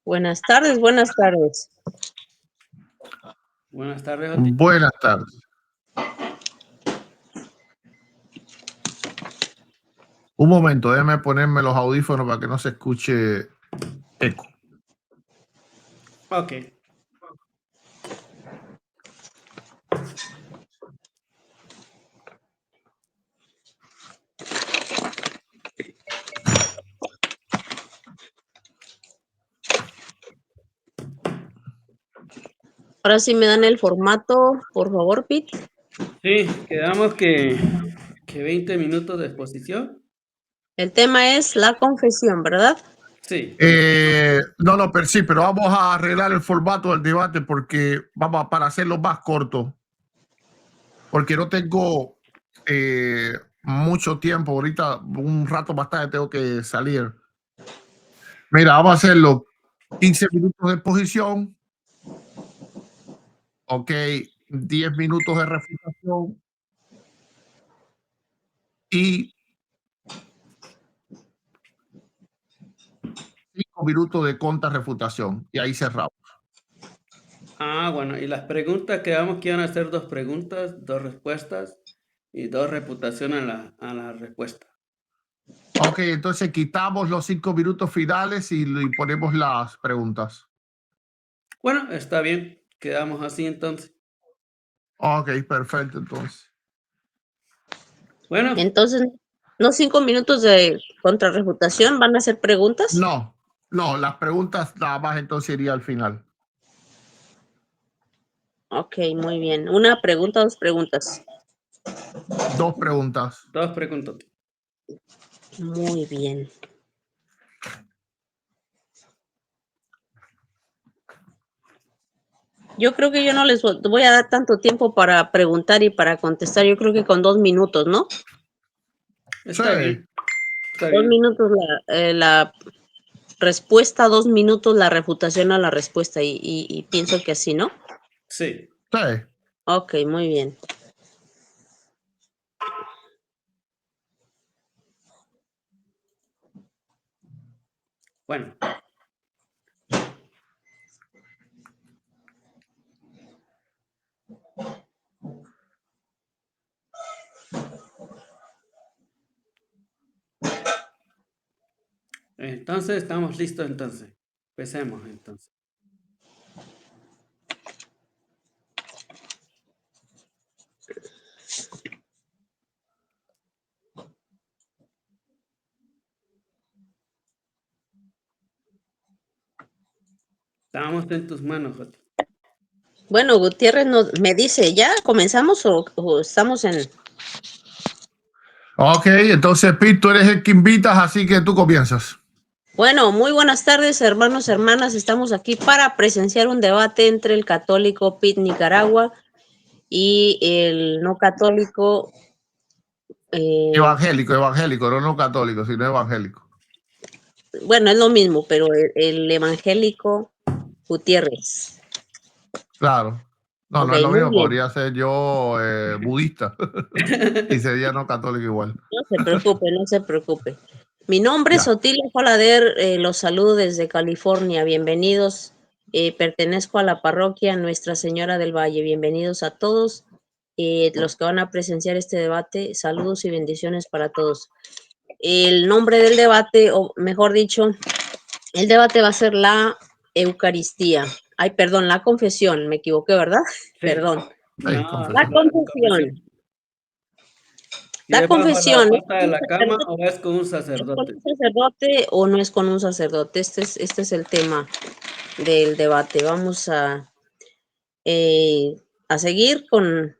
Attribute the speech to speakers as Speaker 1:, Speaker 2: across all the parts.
Speaker 1: Buenas tardes, buenas tardes.
Speaker 2: Buenas tardes, Oti.
Speaker 3: Buenas tardes. Un momento, déjame ponerme los audífonos para que no se escuche eco.
Speaker 2: Ok.
Speaker 1: Ahora sí me dan el formato, por favor, Pete.
Speaker 2: Sí, quedamos que 20 minutos de exposición.
Speaker 1: El tema es la confesión, ¿verdad?
Speaker 2: Sí.
Speaker 3: No, pero sí, pero vamos a arreglar el formato del debate porque vamos para hacerlo más corto. Porque no tengo mucho tiempo. Ahorita, un rato más tarde, tengo que salir. Mira, vamos a hacerlo 15 minutos de exposición. Ok, 10 minutos de refutación. Y 5 minutos de contrarrefutación. Y ahí cerramos.
Speaker 2: Bueno, y las preguntas quedamos que iban a ser 2 preguntas, 2 respuestas y 2 refutaciones a la respuesta.
Speaker 3: Ok, entonces quitamos los 5 minutos finales y ponemos las preguntas.
Speaker 2: Bueno, está bien. Quedamos así entonces.
Speaker 3: Ok, perfecto, entonces.
Speaker 2: Bueno,
Speaker 1: Entonces, ¿no 5 minutos de contrarrefutación van a ser preguntas?
Speaker 3: No, las preguntas nada más entonces iría al final.
Speaker 1: Ok, muy bien. Una pregunta, 2 preguntas.
Speaker 3: 2 preguntas.
Speaker 2: 2 preguntas.
Speaker 1: Muy bien. Yo creo que yo no les voy a dar tanto tiempo para preguntar y para contestar. Yo creo que con 2 minutos, ¿no?
Speaker 2: Está
Speaker 3: Sí.
Speaker 2: bien. Está
Speaker 1: 2
Speaker 2: bien.
Speaker 1: minutos la respuesta, 2 minutos la refutación a la respuesta y pienso que así, ¿no?
Speaker 2: Sí.
Speaker 3: Sí.
Speaker 1: Ok, muy bien.
Speaker 2: Bueno. Entonces, estamos listos entonces. Empecemos entonces. Estamos en tus manos, Joti.
Speaker 1: Bueno, Gutiérrez me dice, ¿ya comenzamos o estamos en...?
Speaker 3: Ok, entonces Pete, tú eres el que invitas, así que tú comienzas.
Speaker 1: Bueno, muy buenas tardes, hermanos, hermanas. Estamos aquí para presenciar un debate entre el católico Pete Nicaragua y el no católico...
Speaker 3: Evangélico, no católico, sino evangélico.
Speaker 1: bueno, es lo mismo, pero el evangélico Gutiérrez.
Speaker 3: Claro. No, no
Speaker 1: Ok,
Speaker 3: es lo
Speaker 1: muy
Speaker 3: mismo,
Speaker 1: bien.
Speaker 3: podría ser yo budista y sería no católico igual.
Speaker 1: No se preocupe, no se preocupe. Mi nombre es
Speaker 3: Ya.
Speaker 1: Otilio Falader, los saludo desde California. Bienvenidos. Pertenezco a la parroquia Nuestra Señora del Valle. Bienvenidos a todos los que van a presenciar este debate. Saludos y bendiciones para todos. El nombre del debate, o mejor dicho, el debate va a ser la Eucaristía. Ay, perdón, la confesión. Me equivoqué, ¿verdad?
Speaker 2: Sí.
Speaker 1: Perdón.
Speaker 2: No,
Speaker 1: La confesión.
Speaker 2: ¿Y
Speaker 1: La
Speaker 2: es bajo la
Speaker 1: confesión.
Speaker 2: pata de la cama o es con un
Speaker 1: ¿Es con
Speaker 2: sacerdote?
Speaker 1: un sacerdote o no es con un sacerdote? Este es el tema del debate. Vamos a seguir con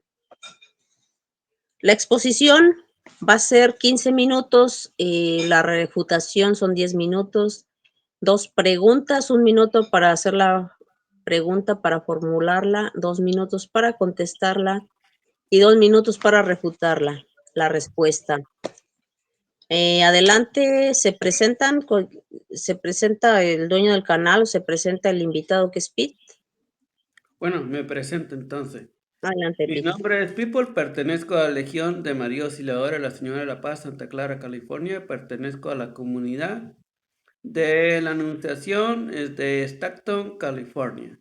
Speaker 1: la exposición. Va a ser 15 minutos, la refutación son 10 minutos, 2 preguntas, 1 minuto para hacer la pregunta, para formularla, 2 minutos para contestarla y 2 minutos para refutarla, la respuesta. Adelante, se presenta el dueño del canal, o se presenta el invitado que es Pete.
Speaker 2: Bueno, me presento entonces.
Speaker 1: Adelante,
Speaker 2: Mi
Speaker 1: Pete.
Speaker 2: nombre es People, pertenezco a la Legión de María Auxiliadora de la Señora de la Paz, Santa Clara, California. Pertenezco a la comunidad de la Anunciación es de Stockton, California.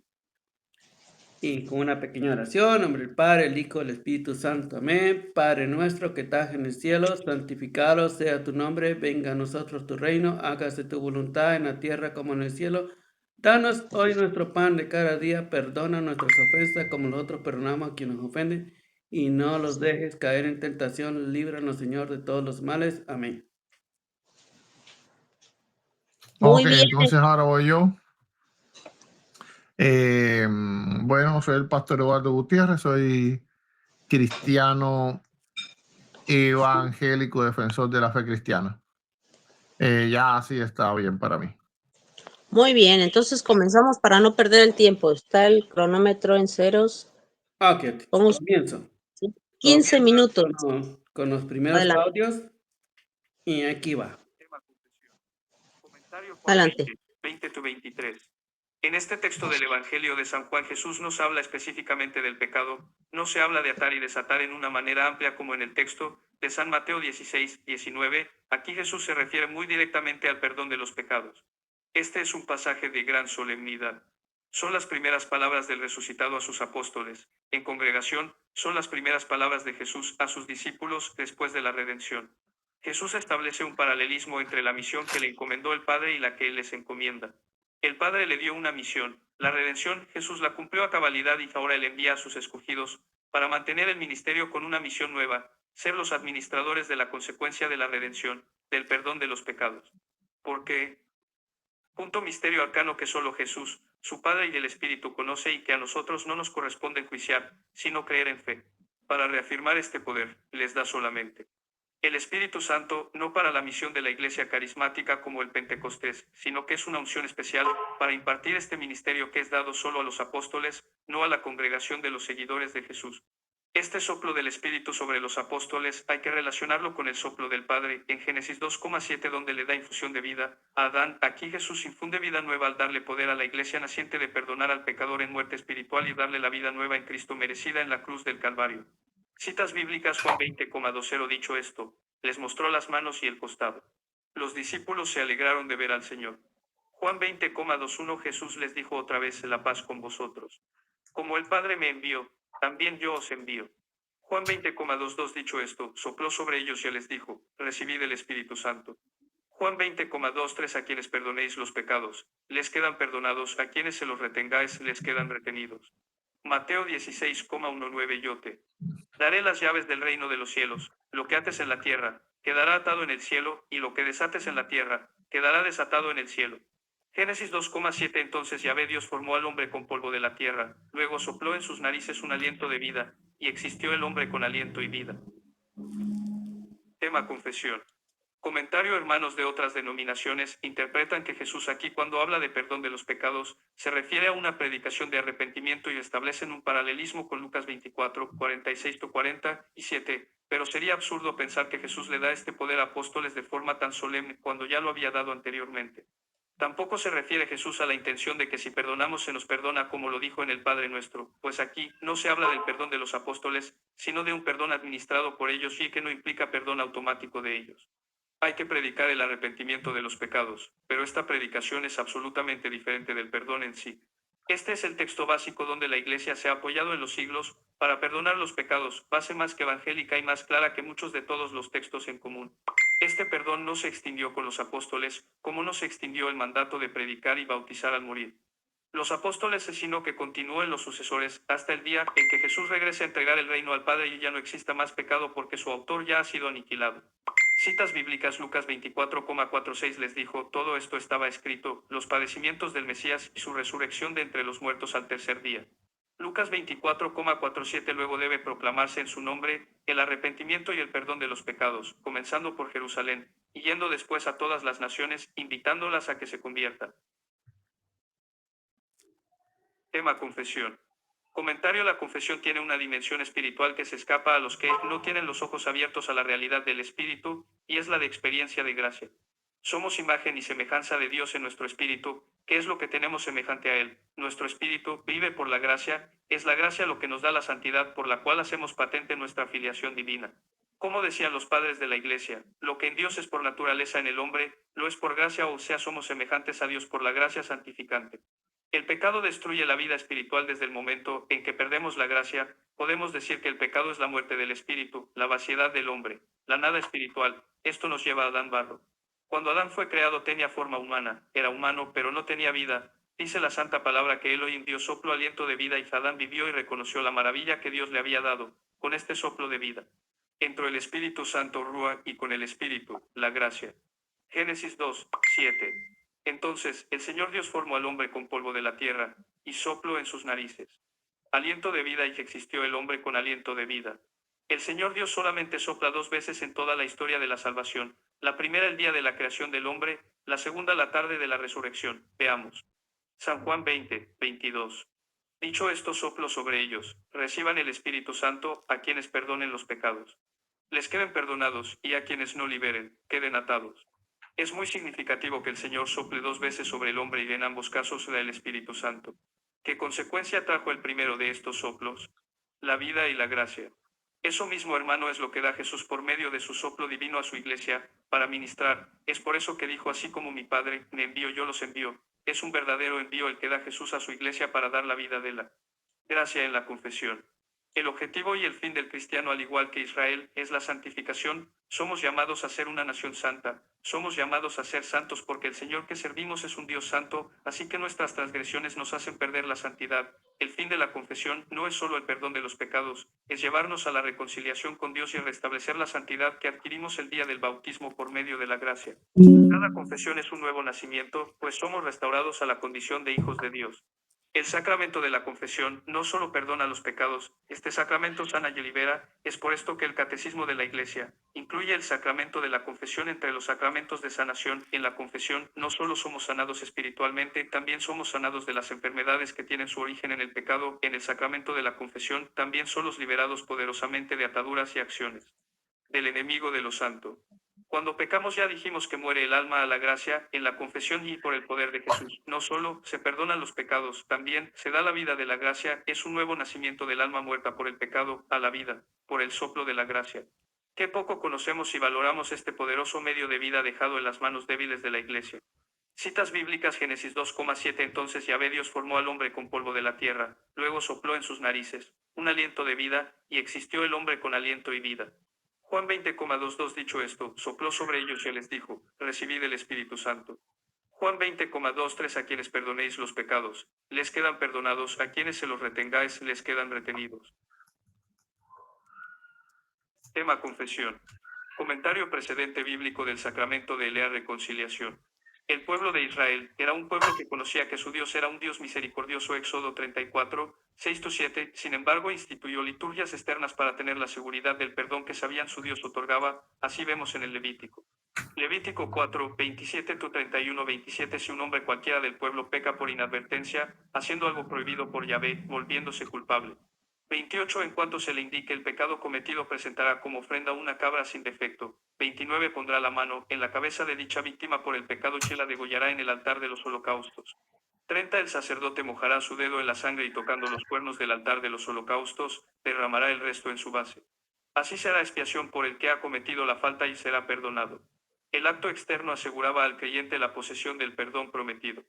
Speaker 2: Y con una pequeña oración, en nombre del Padre, el Hijo, el Espíritu Santo. Amén. Padre nuestro que estás en el cielo, santificado sea tu nombre. Venga a nosotros tu reino. Hágase tu voluntad en la tierra como en el cielo. Danos hoy nuestro pan de cada día. Perdona nuestras ofensas como nosotros perdonamos a quienes nos ofenden. Y no los dejes caer en tentación. Líbranos, Señor, de todos los males. Amén.
Speaker 1: Muy
Speaker 3: Ok,
Speaker 1: bien.
Speaker 3: entonces ahora voy yo. Bueno, soy el pastor Eduardo Gutiérrez, soy cristiano evangélico, defensor de la fe cristiana. Ya así está bien para mí.
Speaker 1: Muy bien, entonces comenzamos para no perder el tiempo. Está el cronómetro en ceros.
Speaker 2: Ok,
Speaker 1: Vamos,
Speaker 2: comienzo.
Speaker 1: 15 minutos.
Speaker 2: Con los primeros
Speaker 1: Adelante.
Speaker 2: audios. Y aquí va.
Speaker 4: Comentario Juan
Speaker 1: Adelante.
Speaker 4: 20-23. En este texto del Evangelio de San Juan, Jesús nos habla específicamente del pecado. No se habla de atar y desatar en una manera amplia como en el texto de San Mateo 16-19. Aquí Jesús se refiere muy directamente al perdón de los pecados. Este es un pasaje de gran solemnidad. Son las primeras palabras del resucitado a sus apóstoles. En congregación, son las primeras palabras de Jesús a sus discípulos después de la redención. Jesús establece un paralelismo entre la misión que le encomendó el Padre y la que Él les encomienda. El Padre le dio una misión, la redención, Jesús la cumplió a cabalidad y ahora Él envía a sus escogidos para mantener el ministerio con una misión nueva, ser los administradores de la consecuencia de la redención, del perdón de los pecados. Porque, punto misterio arcano que solo Jesús, su Padre y el Espíritu conoce y que a nosotros no nos corresponde enjuiciar, sino creer en fe. Para reafirmar este poder, les da solamente el Espíritu Santo, no para la misión de la Iglesia carismática como el Pentecostés, sino que es una unción especial para impartir este ministerio que es dado solo a los apóstoles, no a la congregación de los seguidores de Jesús. Este soplo del Espíritu sobre los apóstoles hay que relacionarlo con el soplo del Padre en Génesis 2,7 donde le da infusión de vida a Adán. Aquí Jesús infunde vida nueva al darle poder a la Iglesia naciente de perdonar al pecador en muerte espiritual y darle la vida nueva en Cristo merecida en la cruz del Calvario. Citas bíblicas Juan 20,20 dicho esto, les mostró las manos y el costado. Los discípulos se alegraron de ver al Señor. Juan 20,21 Jesús les dijo otra vez la paz con vosotros. Como el Padre me envió, también yo os envío. Juan 20,22 dicho esto, sopló sobre ellos y les dijo, recibid el Espíritu Santo. Juan 20,23 a quienes perdonéis los pecados, les quedan perdonados, a quienes se los retengáis, les quedan retenidos. Mateo 16,19 yo te daré las llaves del reino de los cielos, lo que ates en la tierra, quedará atado en el cielo, y lo que desates en la tierra, quedará desatado en el cielo. Génesis 2,7 Entonces Yahvé Dios formó al hombre con polvo de la tierra, luego sopló en sus narices un aliento de vida, y existió el hombre con aliento y vida. Tema confesión. Comentario hermanos de otras denominaciones interpretan que Jesús aquí cuando habla de perdón de los pecados, se refiere a una predicación de arrepentimiento y establecen un paralelismo con Lucas 24, 46-47, pero sería absurdo pensar que Jesús le da este poder a apóstoles de forma tan solemne cuando ya lo había dado anteriormente. Tampoco se refiere Jesús a la intención de que si perdonamos se nos perdona como lo dijo en el Padre Nuestro, pues aquí no se habla del perdón de los apóstoles, sino de un perdón administrado por ellos y que no implica perdón automático de ellos. Hay que predicar el arrepentimiento de los pecados, pero esta predicación es absolutamente diferente del perdón en sí. Este es el texto básico donde la Iglesia se ha apoyado en los siglos para perdonar los pecados, base más que evangélica y más clara que muchos de todos los textos en común. Este perdón no se extinguió con los apóstoles, como no se extinguió el mandato de predicar y bautizar al morir los apóstoles, sino que continuó en los sucesores, hasta el día en que Jesús regrese a entregar el reino al Padre y ya no exista más pecado porque su autor ya ha sido aniquilado. Citas bíblicas Lucas 24,46 les dijo, todo esto estaba escrito, los padecimientos del Mesías y su resurrección de entre los muertos al tercer día. Lucas 24,47 luego debe proclamarse en su nombre, el arrepentimiento y el perdón de los pecados, comenzando por Jerusalén, y yendo después a todas las naciones, invitándolas a que se conviertan. Tema confesión. Comentario: la confesión tiene una dimensión espiritual que se escapa a los que no tienen los ojos abiertos a la realidad del Espíritu, y es la de experiencia de gracia. Somos imagen y semejanza de Dios en nuestro espíritu, que es lo que tenemos semejante a Él. Nuestro espíritu vive por la gracia, es la gracia lo que nos da la santidad por la cual hacemos patente nuestra filiación divina. Como decían los padres de la Iglesia, lo que en Dios es por naturaleza en el hombre, lo es por gracia, o sea, somos semejantes a Dios por la gracia santificante. El pecado destruye la vida espiritual desde el momento en que perdemos la gracia. Podemos decir que el pecado es la muerte del espíritu, la vaciedad del hombre, la nada espiritual. Esto nos lleva a Adán barro. Cuando Adán fue creado tenía forma humana, era humano, pero no tenía vida. Dice la santa palabra que Elohim dio soplo aliento de vida y Adán vivió y reconoció la maravilla que Dios le había dado, con este soplo de vida. Entró el Espíritu Santo Rúa y con el Espíritu, la gracia. Génesis 2, 7. Entonces, el Señor Dios formó al hombre con polvo de la tierra, y sopló en sus narices aliento de vida, y existió el hombre con aliento de vida. El Señor Dios solamente sopla 2 veces en toda la historia de la salvación, la primera el día de la creación del hombre, la segunda la tarde de la resurrección. Veamos. San Juan 20, 22. Dicho esto, soplo sobre ellos, reciban el Espíritu Santo, a quienes perdonen los pecados les queden perdonados, y a quienes no liberen, queden atados. Es muy significativo que el Señor sople 2 veces sobre el hombre y en ambos casos da el Espíritu Santo. ¿Qué consecuencia trajo el primero de estos soplos? La vida y la gracia. Eso mismo, hermano, es lo que da Jesús por medio de su soplo divino a su iglesia, para ministrar. Es por eso que dijo: así como mi Padre me envió, yo los envío. Es un verdadero envío el que da Jesús a su iglesia para dar la vida de la gracia en la confesión. El objetivo y el fin del cristiano, al igual que Israel, es la santificación. Somos llamados a ser una nación santa, somos llamados a ser santos porque el Señor que servimos es un Dios santo, así que nuestras transgresiones nos hacen perder la santidad. El fin de la confesión no es solo el perdón de los pecados, es llevarnos a la reconciliación con Dios y restablecer la santidad que adquirimos el día del bautismo por medio de la gracia. Cada confesión es un nuevo nacimiento, pues somos restaurados a la condición de hijos de Dios. El sacramento de la confesión no solo perdona los pecados, este sacramento sana y libera. Es por esto que el Catecismo de la Iglesia incluye el sacramento de la confesión entre los sacramentos de sanación. En la confesión no solo somos sanados espiritualmente, también somos sanados de las enfermedades que tienen su origen en el pecado. En el sacramento de la confesión también somos liberados poderosamente de ataduras y acciones del enemigo de lo santo. Cuando pecamos ya dijimos que muere el alma a la gracia. En la confesión y por el poder de Jesús, no solo se perdonan los pecados, también se da la vida de la gracia. Es un nuevo nacimiento del alma muerta por el pecado, a la vida, por el soplo de la gracia. Qué poco conocemos y valoramos este poderoso medio de vida dejado en las manos débiles de la Iglesia. Citas bíblicas: Génesis 2,7. Entonces Yahvé Dios formó al hombre con polvo de la tierra, luego sopló en sus narices un aliento de vida, y existió el hombre con aliento y vida. Juan 20,22. Dicho esto, sopló sobre ellos y les dijo: recibid el Espíritu Santo. Juan 20,23. A quienes perdonéis los pecados, les quedan perdonados; a quienes se los retengáis, les quedan retenidos. Tema: confesión. Comentario precedente bíblico del sacramento de la reconciliación. El pueblo de Israel era un pueblo que conocía que su Dios era un Dios misericordioso. Éxodo 34, 6-7. Sin embargo, instituyó liturgias externas para tener la seguridad del perdón que sabían su Dios otorgaba. Así vemos en el Levítico. Levítico 4, 27-31-27. Si un hombre cualquiera del pueblo peca por inadvertencia, haciendo algo prohibido por Yahvé, volviéndose culpable. 28. En cuanto se le indique el pecado cometido, presentará como ofrenda una cabra sin defecto. 29. Pondrá la mano en la cabeza de dicha víctima por el pecado y la degollará en el altar de los holocaustos. 30. El sacerdote mojará su dedo en la sangre y, tocando los cuernos del altar de los holocaustos, derramará el resto en su base. Así será expiación por el que ha cometido la falta y será perdonado. El acto externo aseguraba al creyente la posesión del perdón prometido.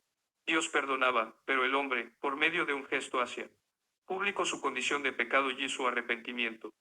Speaker 4: Dios perdonaba, pero el hombre, por medio de un gesto, hacía público su condición de pecado y su arrepentimiento.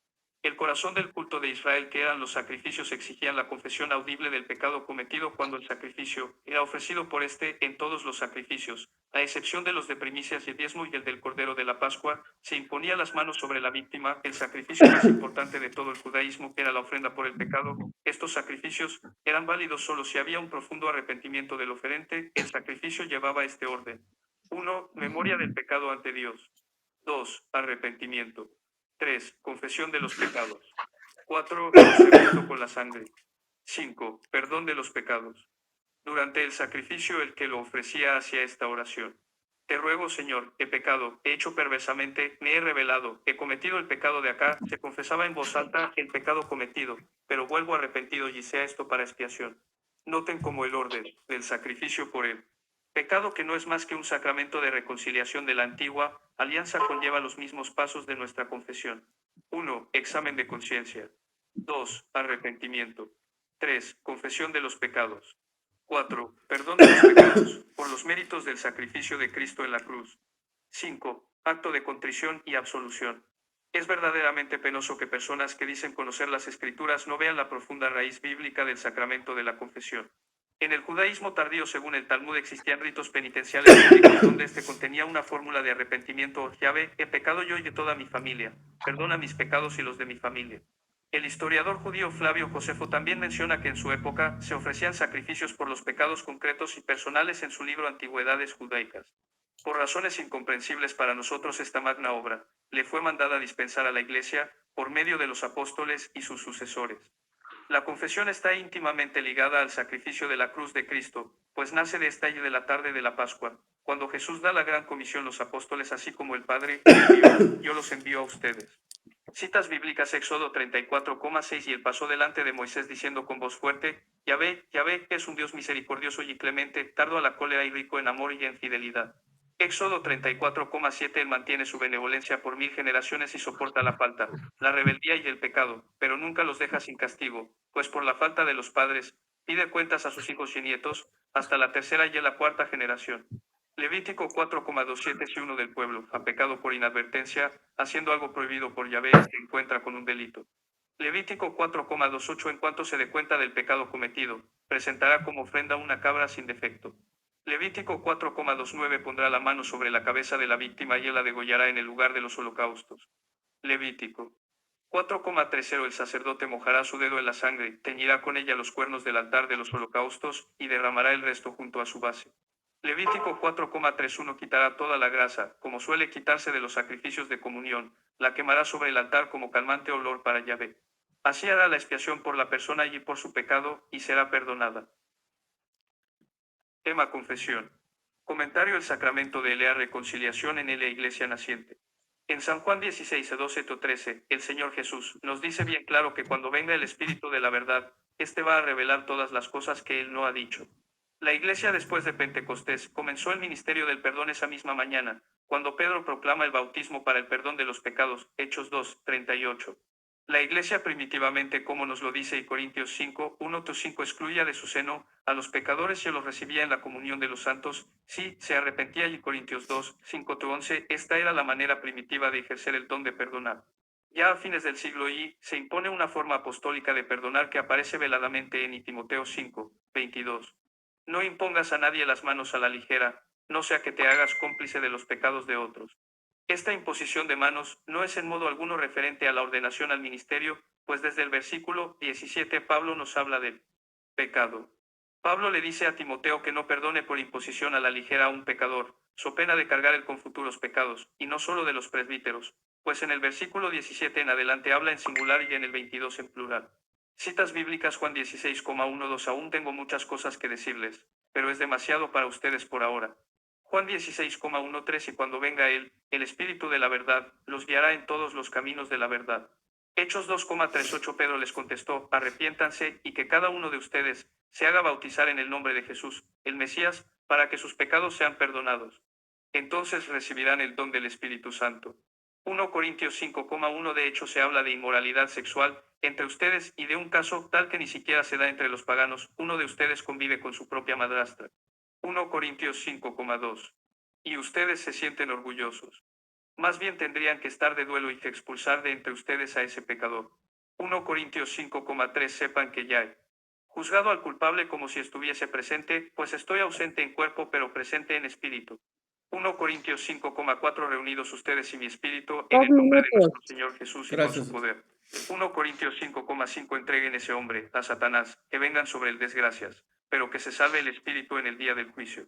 Speaker 4: El corazón del culto de Israel, que eran los sacrificios, exigían la confesión audible del pecado cometido cuando el sacrificio era ofrecido por en todos los sacrificios, a excepción de los de primicias y diezmo y el del Cordero de la Pascua, se imponía las manos sobre la víctima. El sacrificio más importante de todo el judaísmo era la ofrenda por el pecado. Estos sacrificios eran válidos solo si había un profundo arrepentimiento del oferente. El sacrificio llevaba este orden: 1. Memoria del pecado ante Dios. 2. Arrepentimiento. 3. Confesión de los pecados. 4. Rociamiento con la sangre. 5. Perdón de los pecados. Durante el sacrificio, el que lo ofrecía hacía esta oración: te ruego, Señor, he pecado, he hecho perversamente, me he rebelado, he cometido el pecado de acá. Se confesaba en voz alta el pecado cometido, pero vuelvo arrepentido, y sea esto para expiación. Noten como el orden del sacrificio por el pecado, que no es más que un sacramento de reconciliación de la antigua alianza, conlleva los mismos pasos de nuestra confesión. 1. Examen de conciencia. 2. Arrepentimiento. 3. Confesión de los pecados. 4. Perdón de los pecados, por los méritos del sacrificio de Cristo en la cruz. 5. Acto de contrición y absolución. Es verdaderamente penoso que personas que dicen conocer las Escrituras no vean la profunda raíz bíblica del sacramento de la confesión. En el judaísmo tardío, según el Talmud, existían ritos penitenciales bíblicos donde este contenía una fórmula de arrepentimiento. Yahvé, he pecado yo y de toda mi familia. Perdona mis pecados y los de mi familia. El historiador judío Flavio Josefo también menciona que en su época se ofrecían sacrificios por los pecados concretos y personales en su libro Antigüedades Judaicas. Por razones incomprensibles para nosotros, esta magna obra le fue mandada a dispensar a la Iglesia por medio de los apóstoles y sus sucesores. La confesión está íntimamente ligada al sacrificio de la cruz de Cristo, pues nace de esta y de la tarde de la Pascua, cuando Jesús da la gran comisión a los apóstoles, así como el Padre me envió, yo los envío a ustedes. Citas bíblicas: Éxodo 34,6. Y él pasó delante de Moisés diciendo con voz fuerte: Yahvé, Yahvé, es un Dios misericordioso y clemente, tardo a la cólera y rico en amor y en fidelidad. Éxodo 34,7. Él mantiene su benevolencia por 1000 generaciones y soporta la falta, la rebeldía y el pecado, pero nunca los deja sin castigo, pues por la falta de los padres, pide cuentas a sus hijos y nietos, hasta la tercera y la cuarta generación. Levítico 4,27. Si uno del pueblo ha pecado por inadvertencia, haciendo algo prohibido por Yahvé, se encuentra con un delito. Levítico 4,28. En cuanto se dé cuenta del pecado cometido, presentará como ofrenda una cabra sin defecto. Levítico 4,29. Pondrá la mano sobre la cabeza de la víctima y él la degollará en el lugar de los holocaustos. Levítico 4,30. El sacerdote mojará su dedo en la sangre, teñirá con ella los cuernos del altar de los holocaustos, y derramará el resto junto a su base. Levítico 4,31. Quitará toda la grasa, como suele quitarse de los sacrificios de comunión, la quemará sobre el altar como calmante olor para Yahvé. Así hará la expiación por la persona y por su pecado, y será perdonada. Tema: confesión. Comentario: el sacramento de la reconciliación en la Iglesia naciente. En San Juan 16:12-13, el Señor Jesús nos dice bien claro que cuando venga el Espíritu de la verdad, éste va a revelar todas las cosas que Él no ha dicho. La Iglesia, después de Pentecostés, comenzó el ministerio del perdón esa misma mañana, cuando Pedro proclama el bautismo para el perdón de los pecados, Hechos 2:38. La Iglesia primitivamente, como nos lo dice Corintios 5, 1-5, excluía de su seno a los pecadores y los recibía en la comunión de los santos, sí, se arrepentía. Y Corintios 2, 5-11, esta era la manera primitiva de ejercer el don de perdonar. Ya a fines del siglo I, se impone una forma apostólica de perdonar que aparece veladamente en Timoteo 5, 22. No impongas a nadie las manos a la ligera, no sea que te hagas cómplice de los pecados de otros. Esta imposición de manos no es en modo alguno referente a la ordenación al ministerio, pues desde el versículo 17 Pablo nos habla del pecado. Pablo le dice a Timoteo que no perdone por imposición a la ligera a un pecador, so pena de cargar él con futuros pecados, y no solo de los presbíteros, pues en el versículo 17 en adelante habla en singular y en el 22 en plural. Citas bíblicas: Juan 16,12. Aún tengo muchas cosas que decirles, pero es demasiado para ustedes por ahora. Juan 16,13. Y cuando venga Él, el Espíritu de la verdad, los guiará en todos los caminos de la verdad. Hechos 2,38. Pedro les contestó: arrepiéntanse, y que cada uno de ustedes se haga bautizar en el nombre de Jesús, el Mesías, para que sus pecados sean perdonados. Entonces recibirán el don del Espíritu Santo. 1 Corintios 5,1. De hecho, se habla de inmoralidad sexual entre ustedes y de un caso tal que ni siquiera se da entre los paganos: uno de ustedes convive con su propia madrastra. 1 Corintios 5,2. Y ustedes se sienten orgullosos. Más bien tendrían que estar de duelo y que expulsar de entre ustedes a ese pecador. 1 Corintios 5,3. Sepan que ya he juzgado al culpable como si estuviese presente, pues estoy ausente en cuerpo pero presente en espíritu. 1 Corintios 5,4. Reunidos ustedes y mi espíritu en
Speaker 1: 2
Speaker 4: el nombre de
Speaker 1: minutos.
Speaker 4: nuestro Señor Jesús y
Speaker 2: Gracias.
Speaker 4: con su poder. 1 Corintios 5,5. Entreguen ese hombre a Satanás, que vengan sobre él desgracias, pero que se salve el espíritu en el día del juicio.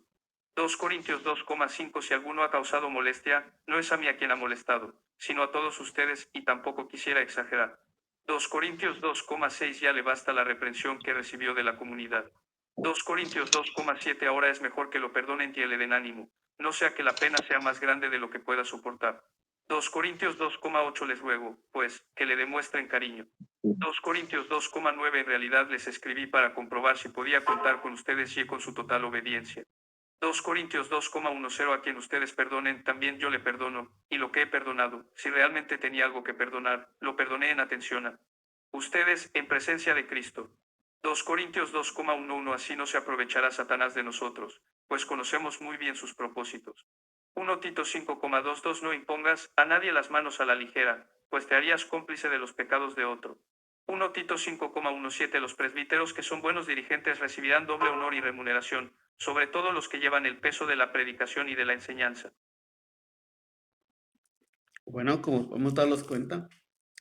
Speaker 4: 2 Corintios 2,5. Si alguno ha causado molestia, no es a mí a quien ha molestado, sino a todos ustedes, y tampoco quisiera exagerar. 2 Corintios 2,6. Ya le basta la reprensión que recibió de la comunidad. 2 Corintios 2,7. Ahora es mejor que lo perdonen y le den ánimo, no sea que la pena sea más grande de lo que pueda soportar. 2 Corintios 2,8. Les ruego, pues, que le demuestren cariño. 2 Corintios 2,9. En realidad les escribí para comprobar si podía contar con ustedes y con su total obediencia. 2 Corintios 2,10. A quien ustedes perdonen, también yo le perdono, y lo que he perdonado, si realmente tenía algo que perdonar, lo perdoné en atención a Ustedes, en presencia de Cristo. 2 Corintios 2,11 Así no se aprovechará Satanás de nosotros, pues conocemos muy bien sus propósitos. 1 Tito 5,22 No impongas a nadie las manos a la ligera, pues te harías cómplice de los pecados de otro. 1 Tito 5,17 Los presbíteros que son buenos dirigentes recibirán doble honor y remuneración, sobre todo los que llevan el peso de la predicación y de la enseñanza.
Speaker 2: Bueno, como podemos darnos cuenta,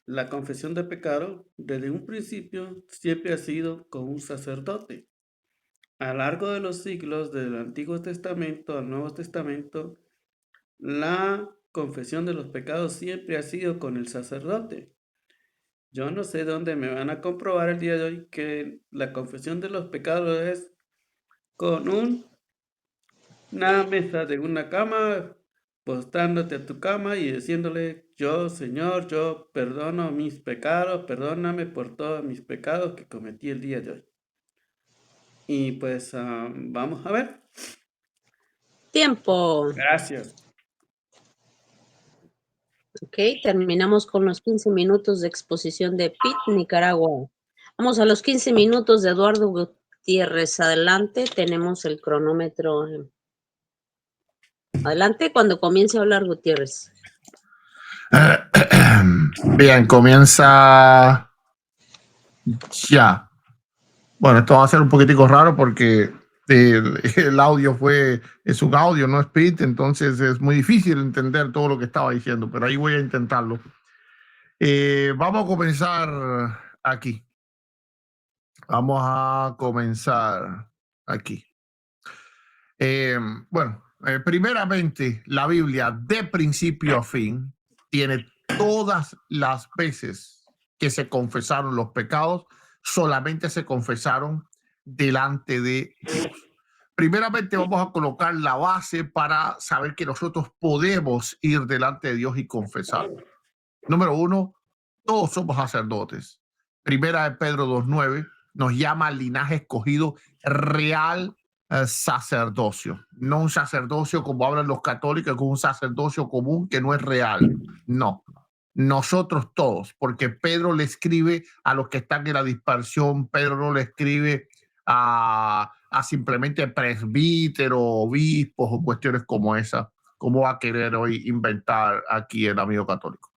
Speaker 2: la confesión de pecado desde un principio siempre ha sido con un sacerdote. A lo largo de los siglos, del Antiguo Testamento al Nuevo Testamento, la confesión de los pecados siempre ha sido con el sacerdote. Yo no sé dónde me van a comprobar el día de hoy que la confesión de los pecados es con una mesa de una cama, postrándote a tu cama y diciéndole: yo, Señor, yo perdono mis pecados, perdóname por todos mis pecados que cometí el día de hoy. Y pues vamos a ver.
Speaker 1: Tiempo.
Speaker 2: Gracias.
Speaker 1: Ok, terminamos con los 15 minutos de exposición de Pete, Nicaragua. Vamos a los 15 minutos de Eduardo Gutiérrez. Adelante, tenemos el cronómetro. Adelante cuando comience a hablar Gutiérrez.
Speaker 3: Bien, comienza ya. Bueno, esto va a ser un poquitico raro porque el audio es un audio, no es Pete, entonces es muy difícil entender todo lo que estaba diciendo, pero ahí voy a intentarlo. Vamos a comenzar aquí. Vamos a comenzar aquí. Primeramente, la Biblia de principio a fin tiene todas las veces que se confesaron los pecados, solamente se confesaron delante de Dios. Primeramente vamos a colocar la base para saber que nosotros podemos ir delante de Dios y confesar. Número uno, todos somos sacerdotes. Primera de Pedro 2:9 nos llama linaje escogido, real sacerdocio. No un sacerdocio como hablan los católicos, con un sacerdocio común que no es real. No. Nosotros todos, porque Pedro le escribe a los que están en la dispersión, Pedro no le escribe a simplemente presbíteros, obispos o cuestiones como esa. ¿Cómo va a querer hoy inventar aquí el amigo católico?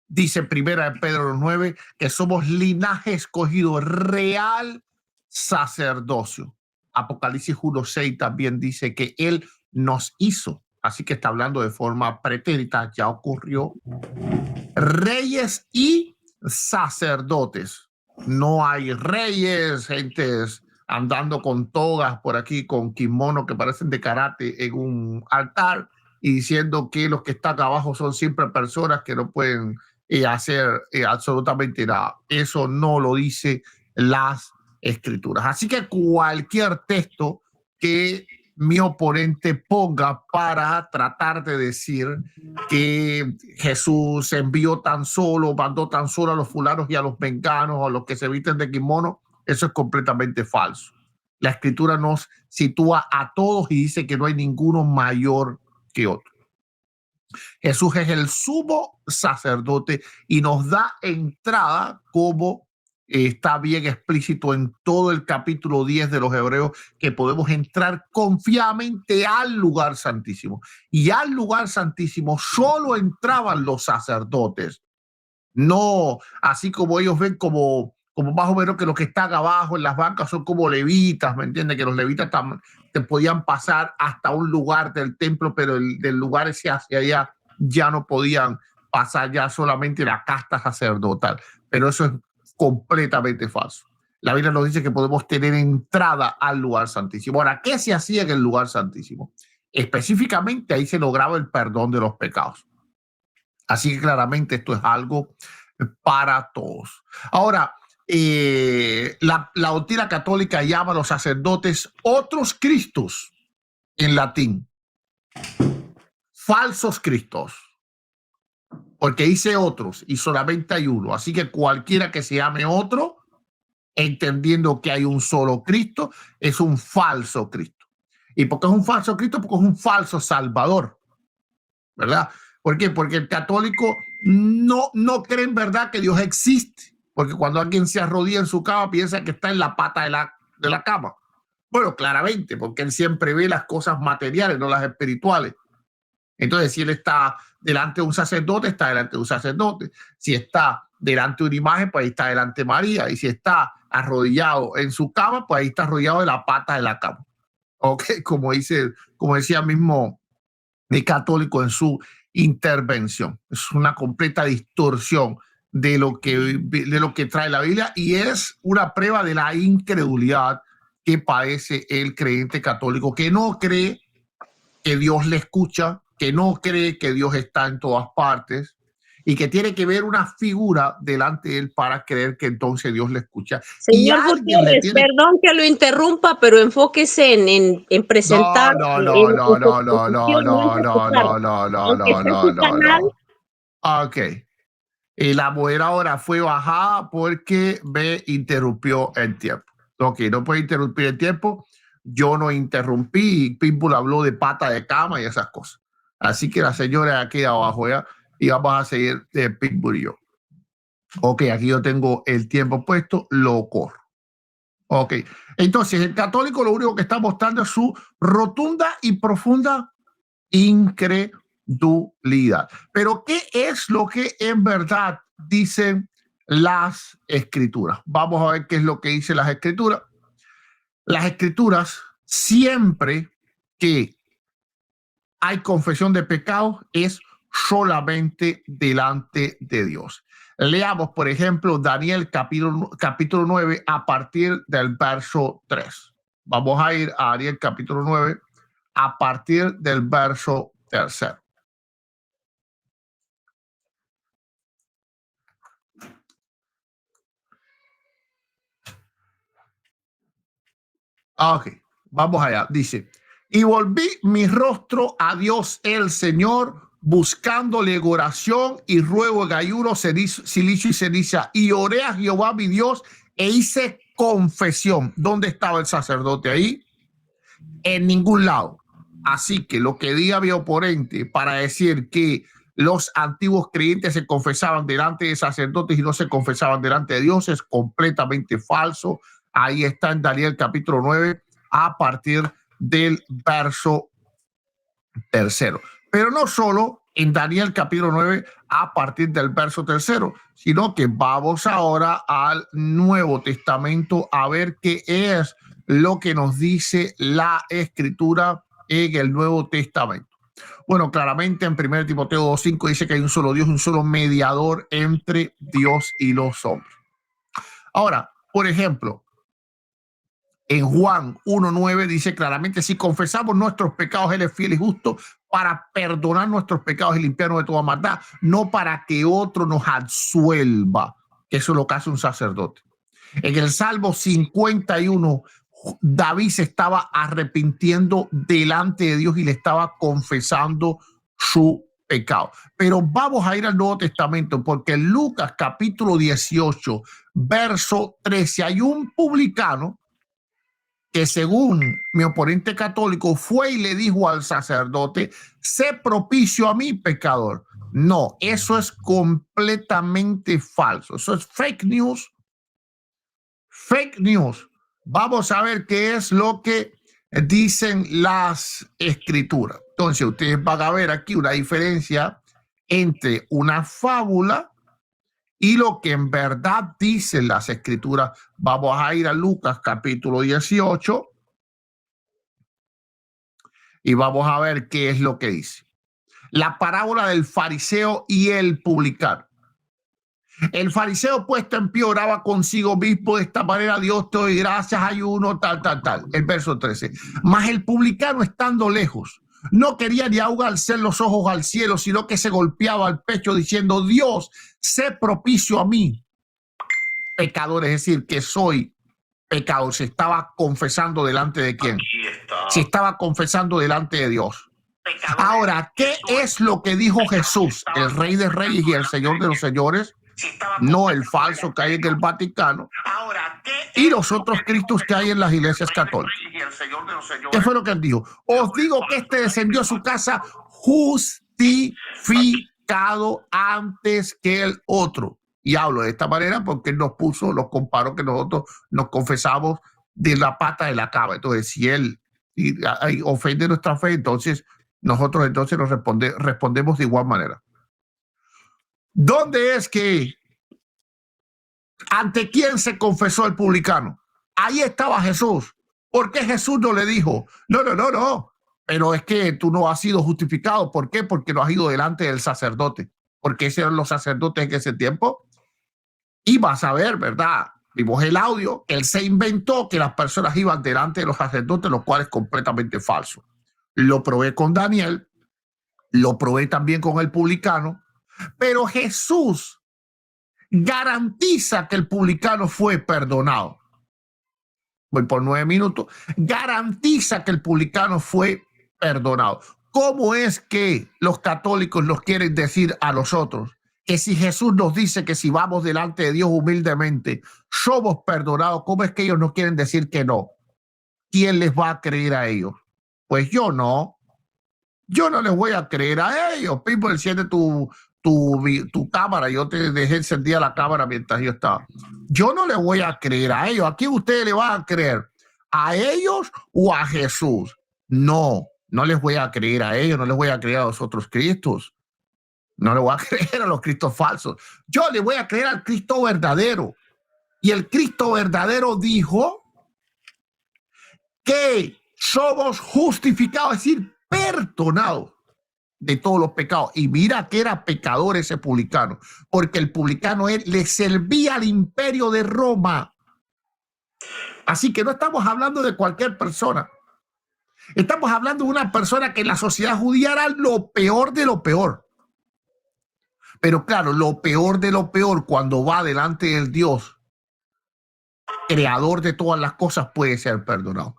Speaker 3: Dice primera de Pedro 9 que somos linaje escogido, real sacerdocio. Apocalipsis 1:6 también dice que él nos hizo, así que está hablando de forma pretérita, ya ocurrió, reyes y sacerdotes. No hay reyes, gentes andando con togas por aquí, con kimono que parecen de karate en un altar y diciendo que los que están acá abajo son siempre personas que no pueden hacer absolutamente nada. Eso no lo dice las escrituras. Así que cualquier texto que mi oponente ponga para tratar de decir que Jesús envió tan solo, mandó tan solo a los fulanos y a los menganos, a los que se visten de kimono, eso es completamente falso. La escritura nos sitúa a todos y dice que no hay ninguno mayor que otro. Jesús es el sumo sacerdote y nos da entrada, como está bien explícito en todo el capítulo 10 de los Hebreos, que podemos entrar confiadamente al lugar santísimo. Y al lugar santísimo solo entraban los sacerdotes. No así como ellos ven como más o menos que los que están abajo en las bancas son como levitas, ¿me entiendes? Que los levitas te podían pasar hasta un lugar del templo, pero del lugar ese hacia allá ya no podían pasar, ya solamente la casta sacerdotal. Pero eso es completamente falso. La Biblia nos dice que podemos tener entrada al lugar santísimo. Ahora, ¿qué se hacía en el lugar santísimo? Específicamente ahí se lograba el perdón de los pecados. Así que claramente esto es algo para todos. Ahora, la doctrina católica llama a los sacerdotes otros cristos en latín. Falsos cristos. Porque dice otros y solamente hay uno. Así que cualquiera que se llame otro, entendiendo que hay un solo Cristo, es un falso Cristo. ¿Y por qué es un falso Cristo? Porque es un falso Salvador. ¿Verdad? ¿Por qué? Porque el católico no cree en verdad que Dios existe. Porque cuando alguien se arrodilla en su cama, piensa que está en la pata de la cama. Bueno, claramente, porque él siempre ve las cosas materiales, no las espirituales. Entonces, si él está delante de un sacerdote, está delante de un sacerdote. Si está delante de una imagen, pues ahí está delante de María. Y si está arrodillado en su cama, pues ahí está arrodillado de la pata de la cama. ¿Ok? Como decía mismo el católico en su intervención. Es una completa distorsión de lo que trae la Biblia y es una prueba de la incredulidad que padece el creyente católico, que no cree que Dios le escucha, que no cree que Dios está en todas partes y que tiene que ver una figura delante de él para creer que entonces Dios le escucha.
Speaker 1: Señor Gutiérrez, perdón que lo interrumpa, pero enfóquese en presentar
Speaker 3: Ok. Y la moderadora fue bajada porque me interrumpió el tiempo. Ok, no puede interrumpir el tiempo. Yo no interrumpí. Pitbull habló de pata de cama y esas cosas. Así que la señora aquí abajo ya y vamos a seguir de Pitbull y yo. Ok, aquí yo tengo el tiempo puesto, lo corro. Ok, entonces el católico lo único que está mostrando es su rotunda y profunda incredulidad. Pero ¿qué es lo que en verdad dicen las escrituras? Vamos a ver qué es lo que dicen las escrituras. Las escrituras, siempre que hay confesión de pecado, es solamente delante de Dios. Leamos, por ejemplo, Daniel capítulo 9 a partir del verso 3. Vamos a ir a Daniel capítulo 9 a partir del verso 3. Ok, vamos allá. Dice, y volví mi rostro a Dios el Señor, buscándole oración y ruego en ayuno, silicio y ceniza. Y oré a Jehová mi Dios e hice confesión. ¿Dónde estaba el sacerdote ahí? En ningún lado. Así que lo que diga mi oponente para decir que los antiguos creyentes se confesaban delante de sacerdotes y no se confesaban delante de Dios es completamente falso. Ahí está en Daniel capítulo 9 a partir del verso 3. Pero no solo en Daniel capítulo 9 a partir del verso 3, sino que vamos ahora al Nuevo Testamento a ver qué es lo que nos dice la Escritura en el Nuevo Testamento. Bueno, claramente en 1 Timoteo 2:5 dice que hay un solo Dios, un solo mediador entre Dios y los hombres. Ahora, por ejemplo, en Juan 1:9 dice claramente, si confesamos nuestros pecados, Él es fiel y justo para perdonar nuestros pecados y limpiarnos de toda maldad, no para que otro nos absuelva, que eso es lo que hace un sacerdote. En el Salmo 51, David se estaba arrepintiendo delante de Dios y le estaba confesando su pecado. Pero vamos a ir al Nuevo Testamento porque en Lucas capítulo 18, verso 13, hay un publicano que según mi oponente católico fue y le dijo al sacerdote, sé propicio a mí, pecador. No, eso es completamente falso. Eso es fake news. Fake news. Vamos a ver qué es lo que dicen las escrituras. Entonces, ustedes van a ver aquí una diferencia entre una fábula y lo que en verdad dicen las escrituras. Vamos a ir a Lucas capítulo 18 y vamos a ver qué es lo que dice. La parábola del fariseo y el publicano. El fariseo puesto en pie oraba consigo mismo de esta manera: Dios te doy gracias, ayuno, tal. El verso 13. Mas el publicano, estando lejos, no quería ni aún alzar los ojos al cielo, sino que se golpeaba al pecho diciendo: Dios, sé propicio a mí, pecador. Es decir, que soy pecador. Se estaba confesando delante de quién. Se estaba confesando delante de Dios. Ahora, ¿qué es lo que dijo Jesús, el Rey de Reyes y el Señor de los Señores? No el falso que hay en el Vaticano y los otros Cristos que hay en las iglesias católicas. ¿Qué fue lo que él dijo? Os digo que este descendió a su casa justificado antes que el otro. Y hablo de esta manera porque él nos comparó que nosotros nos confesamos de la pata de la cabra. Entonces, si él ofende nuestra fe, entonces nosotros nos respondemos de igual manera. ¿Dónde es que, ante quién se confesó el publicano? Ahí estaba Jesús. ¿Por qué Jesús no le dijo, no, pero es que tú no has sido justificado? ¿Por qué? Porque no has ido delante del sacerdote. Porque esos eran los sacerdotes en ese tiempo. Y vas a ver, ¿verdad? Vimos el audio, él se inventó que las personas iban delante de los sacerdotes, lo cual es completamente falso. Lo probé con Daniel, lo probé también con el publicano, pero Jesús garantiza que el publicano fue perdonado. Voy por 9 minutos. Garantiza que el publicano fue perdonado. ¿Cómo es que los católicos nos quieren decir a nosotros que si Jesús nos dice que si vamos delante de Dios humildemente somos perdonados? ¿Cómo es que ellos nos quieren decir que no? ¿Quién les va a creer a ellos? Pues yo no. Yo no les voy a creer a ellos. Pipo, enciende tu cámara. Yo te dejé encendida la cámara mientras yo estaba. Yo no les voy a creer a ellos. ¿A quién ustedes le van a creer? ¿A ellos o a Jesús? No les voy a creer a ellos. No les voy a creer a los otros Cristos. No le voy a creer a los Cristos falsos. Yo le voy a creer al Cristo verdadero. Y el Cristo verdadero dijo que somos justificados, es decir, perdonados de todos los pecados. Y mira que era pecador ese publicano, porque el publicano le servía al imperio de Roma. Así que no estamos hablando de cualquier persona. Estamos hablando de una persona que en la sociedad judía era lo peor de lo peor. Pero claro, lo peor de lo peor cuando va delante del Dios, creador de todas las cosas, puede ser perdonado.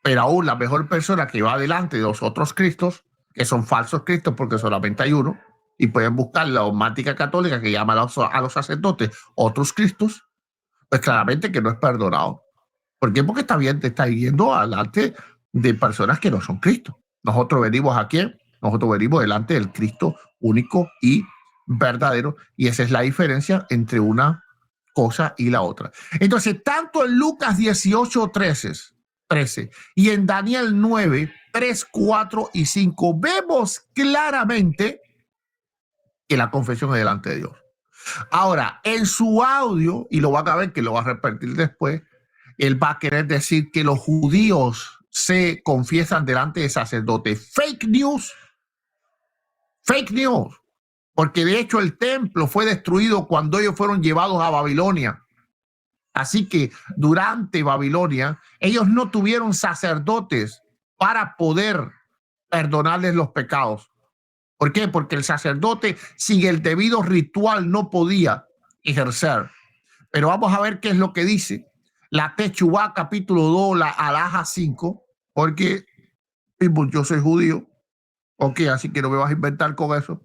Speaker 3: Pero aún la mejor persona que va delante de los otros Cristos, que son falsos Cristos porque solamente hay uno, y pueden buscar la dogmática católica que llama a los sacerdotes otros Cristos, pues claramente que no es perdonado. ¿Por qué? Porque te está yendo delante de personas que no son Cristo. Nosotros venimos aquí, nosotros venimos delante del Cristo único y verdadero, y esa es la diferencia entre una cosa y la otra. Entonces, tanto en Lucas 18:13 y en Daniel 9, 3, 4 y 5 vemos claramente que la confesión es delante de Dios. Ahora, en su audio, y lo van a ver que lo va a repetir después, él va a querer decir que los judíos se confiesan delante de sacerdotes. Fake news, porque de hecho el templo fue destruido cuando ellos fueron llevados a Babilonia. Así que durante Babilonia, ellos no tuvieron sacerdotes para poder perdonarles los pecados. ¿Por qué? Porque el sacerdote sin el debido ritual no podía ejercer. Pero vamos a ver qué es lo que dice la Techubá, capítulo 2, la Alhaja 5, porque yo soy judío. Ok, así que no me vas a inventar con eso.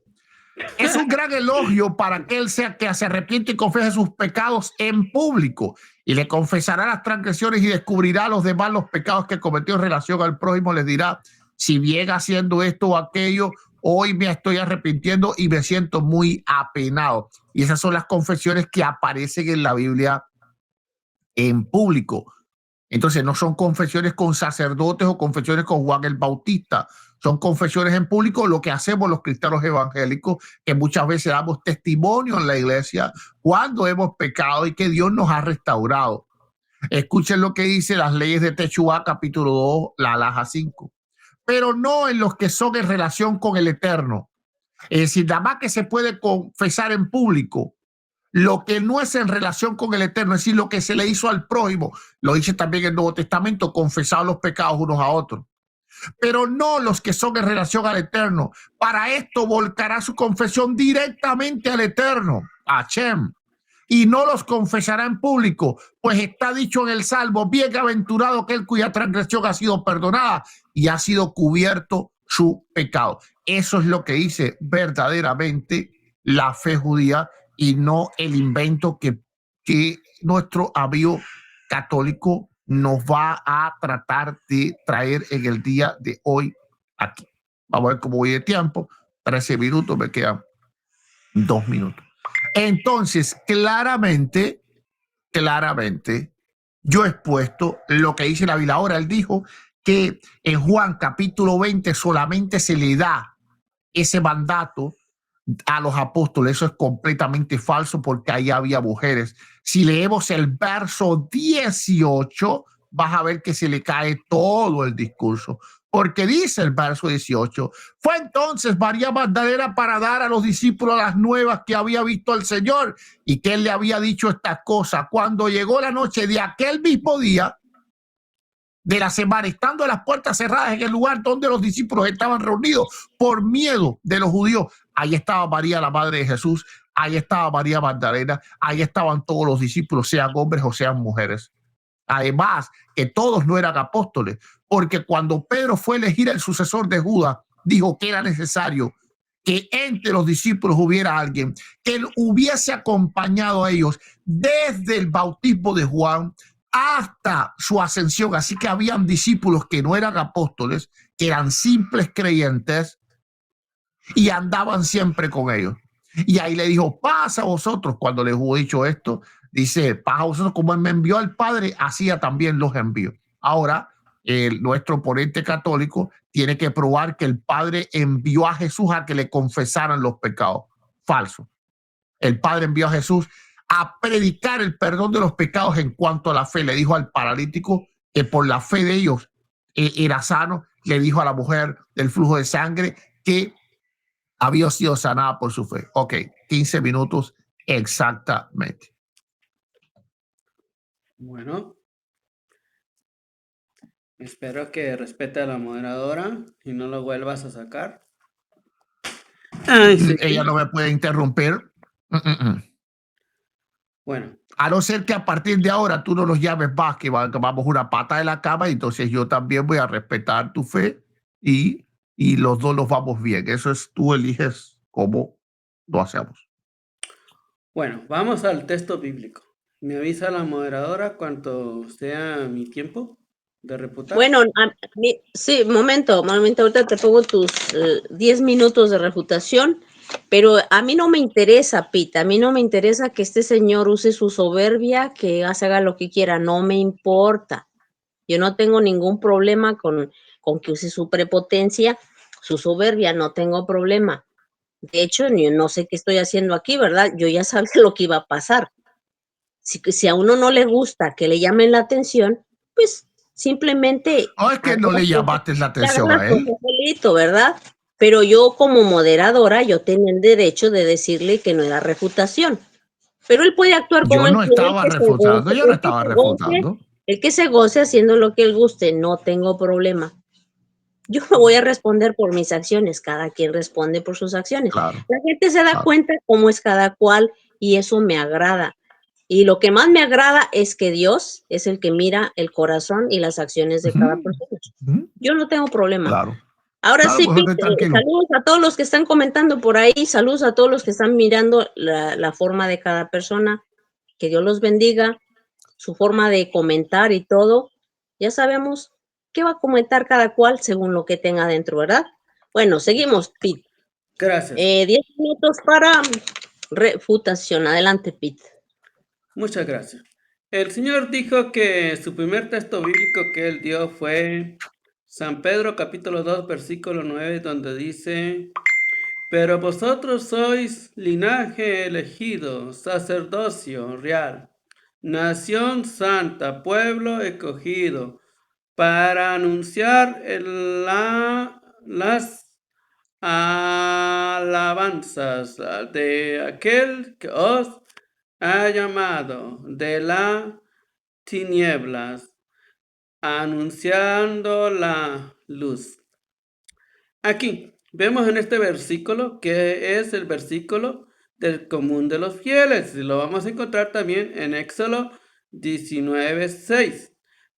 Speaker 3: Es un gran elogio para aquel sea que se arrepiente y confiese sus pecados en público y le confesará las transgresiones y descubrirá a los demás los pecados que cometió en relación al prójimo. Les dirá, si bien haciendo esto o aquello, hoy me estoy arrepintiendo y me siento muy apenado. Y esas son las confesiones que aparecen en la Biblia en público. Entonces no son confesiones con sacerdotes o confesiones con Juan el Bautista. Son confesiones en público, lo que hacemos los cristianos evangélicos, que muchas veces damos testimonio en la iglesia cuando hemos pecado y que Dios nos ha restaurado. Escuchen lo que dice las leyes de Techubá, capítulo 2, la Alhaja 5. Pero no en los que son en relación con el Eterno. Es decir, nada más que se puede confesar en público lo que no es en relación con el Eterno, es decir, lo que se le hizo al prójimo. Lo dice también el Nuevo Testamento, confesar los pecados unos a otros. Pero no los que son en relación al Eterno. Para esto volcará su confesión directamente al Eterno, a Hashem, y no los confesará en público, pues está dicho en el Salmo, bienaventurado aquel cuya transgresión ha sido perdonada y ha sido cubierto su pecado. Eso es lo que dice verdaderamente la fe judía y no el invento que nuestro amigo católico nos va a tratar de traer en el día de hoy aquí. Vamos a ver cómo voy de tiempo. 13 minutos, me quedan 2 minutos. Entonces, claramente, yo he expuesto lo que dice la Biblia. Ahora, él dijo que en Juan capítulo 20 solamente se le da ese mandato a los apóstoles. Eso es completamente falso porque ahí había mujeres. Si leemos el verso 18, vas a ver que se le cae todo el discurso. Porque dice el verso 18, fue entonces María Magdalena para dar a los discípulos las nuevas que había visto al Señor y que él le había dicho estas cosas. Cuando llegó la noche de aquel mismo día de la semana, estando las puertas cerradas en el lugar donde los discípulos estaban reunidos por miedo de los judíos, ahí estaba María, la madre de Jesús, ahí estaba María Magdalena, ahí estaban todos los discípulos, sean hombres o sean mujeres. Además, que todos no eran apóstoles, porque cuando Pedro fue a elegir el sucesor de Judas, dijo que era necesario que entre los discípulos hubiera alguien que hubiese acompañado a ellos desde el bautismo de Juan hasta su ascensión. Así que habían discípulos que no eran apóstoles, que eran simples creyentes y andaban siempre con ellos. Y ahí le dijo, paz a vosotros. Cuando les hubo dicho esto, dice, paz a vosotros, como él me envió al Padre, así también los envío. Ahora, nuestro oponente católico tiene que probar que el Padre envió a Jesús a que le confesaran los pecados. Falso. El Padre envió a Jesús a predicar el perdón de los pecados en cuanto a la fe. Le dijo al paralítico que por la fe de ellos era sano. Le dijo a la mujer del flujo de sangre que había sido sanada por su fe. Ok, 15 minutos exactamente.
Speaker 2: Bueno, espero que respete a la moderadora y no lo vuelvas a sacar. Ay, sí.
Speaker 3: Ella no me puede interrumpir.
Speaker 2: Bueno.
Speaker 3: A no ser que a partir de ahora tú no los llames más, que vamos una pata de la cama, y entonces yo también voy a respetar tu fe y los dos los vamos bien. Eso es, tú eliges cómo lo hacemos.
Speaker 2: Bueno, vamos al texto bíblico. ¿Me avisa la moderadora cuánto sea mi tiempo de refutar?
Speaker 1: Bueno, sí, momento, ahorita te pongo tus 10 minutos de refutación, pero a mí no me interesa, Pete, a mí no me interesa que este señor use su soberbia, que haga lo que quiera, no me importa. Yo no tengo ningún problema con que use su prepotencia, su soberbia, no tengo problema. De hecho, yo no sé qué estoy haciendo aquí, ¿verdad? Yo ya sabía lo que iba a pasar. Si a uno no le gusta que le llamen la atención, pues simplemente...
Speaker 3: No es que no le llamaste la atención a él.
Speaker 1: Solito, ¿verdad? Pero yo como moderadora, yo tenía el derecho de decirle que no era refutación. Pero él puede actuar como
Speaker 3: yo no estaba refutando, yo no estaba refutando.
Speaker 1: El que se goce haciendo lo que él guste, no tengo problema. Yo no voy a responder por mis acciones, cada quien responde por sus acciones.
Speaker 3: Claro,
Speaker 1: la gente se da cuenta cómo es cada cual y eso me agrada. Y lo que más me agrada es que Dios es el que mira el corazón y las acciones de cada persona. Yo no tengo problema.
Speaker 3: Claro.
Speaker 1: Ahora
Speaker 3: claro,
Speaker 1: sí, Pete, saludos a todos los que están comentando por ahí, saludos a todos los que están mirando la forma de cada persona. Que Dios los bendiga, su forma de comentar y todo. Ya sabemos qué va a comentar cada cual según lo que tenga dentro, ¿verdad? Bueno, seguimos, Pete.
Speaker 2: Gracias.
Speaker 1: 10 minutos para refutación. Adelante, Pete.
Speaker 2: Muchas gracias. El Señor dijo que su primer texto bíblico que él dio fue San Pedro capítulo 2 versículo 9, donde dice: pero vosotros sois linaje elegido, sacerdocio real, nación santa, pueblo escogido, para anunciar las alabanzas de aquel que os ha llamado de las tinieblas, anunciando la luz. Aquí vemos en este versículo que es el versículo del común de los fieles. Y lo vamos a encontrar también en Éxodo 19:6.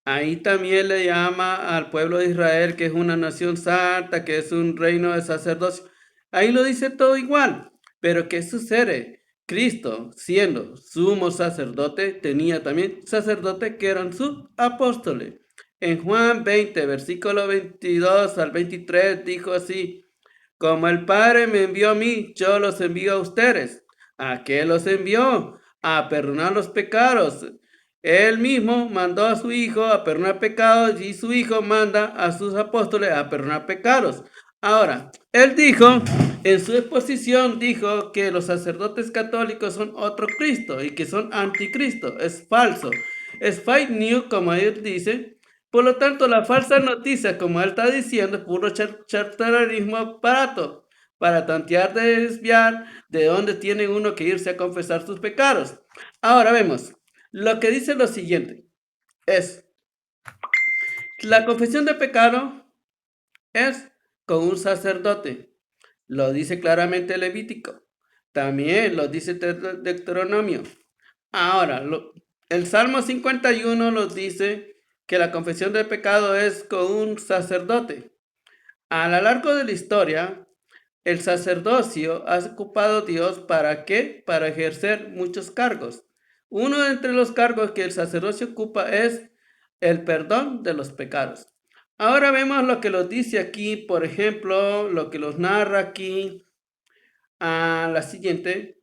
Speaker 2: Ahí también le llama al pueblo de Israel que es una nación santa, que es un reino de sacerdocio. Ahí lo dice todo igual. Pero ¿qué sucede? Cristo, siendo sumo sacerdote, tenía también sacerdotes que eran sus apóstoles. En Juan 20, versículo 22 al 23, dijo así: como el Padre me envió a mí, yo los envío a ustedes. ¿A qué los envió? A perdonar los pecados. Él mismo mandó a su Hijo a perdonar pecados y su Hijo manda a sus apóstoles a perdonar pecados. Ahora, él dijo, en su exposición dijo que los sacerdotes católicos son otro Cristo y que son anticristo. Es falso. Es fake news, como él dice. Por lo tanto, la falsa noticia, como él está diciendo, es puro charlatanismo barato para tantear de desviar de dónde tiene uno que irse a confesar sus pecados. Ahora vemos, lo que dice lo siguiente es, la confesión de pecado es con un sacerdote. Lo dice claramente Levítico. También lo dice Deuteronomio. Ahora, el Salmo 51 nos dice que la confesión de pecado es con un sacerdote. A lo largo de la historia, el sacerdocio ha ocupado Dios ¿para qué? Para ejercer muchos cargos. Uno de entre los cargos que el sacerdocio ocupa es el perdón de los pecados. Ahora vemos lo que los dice aquí, por ejemplo, lo que los narra aquí a la siguiente.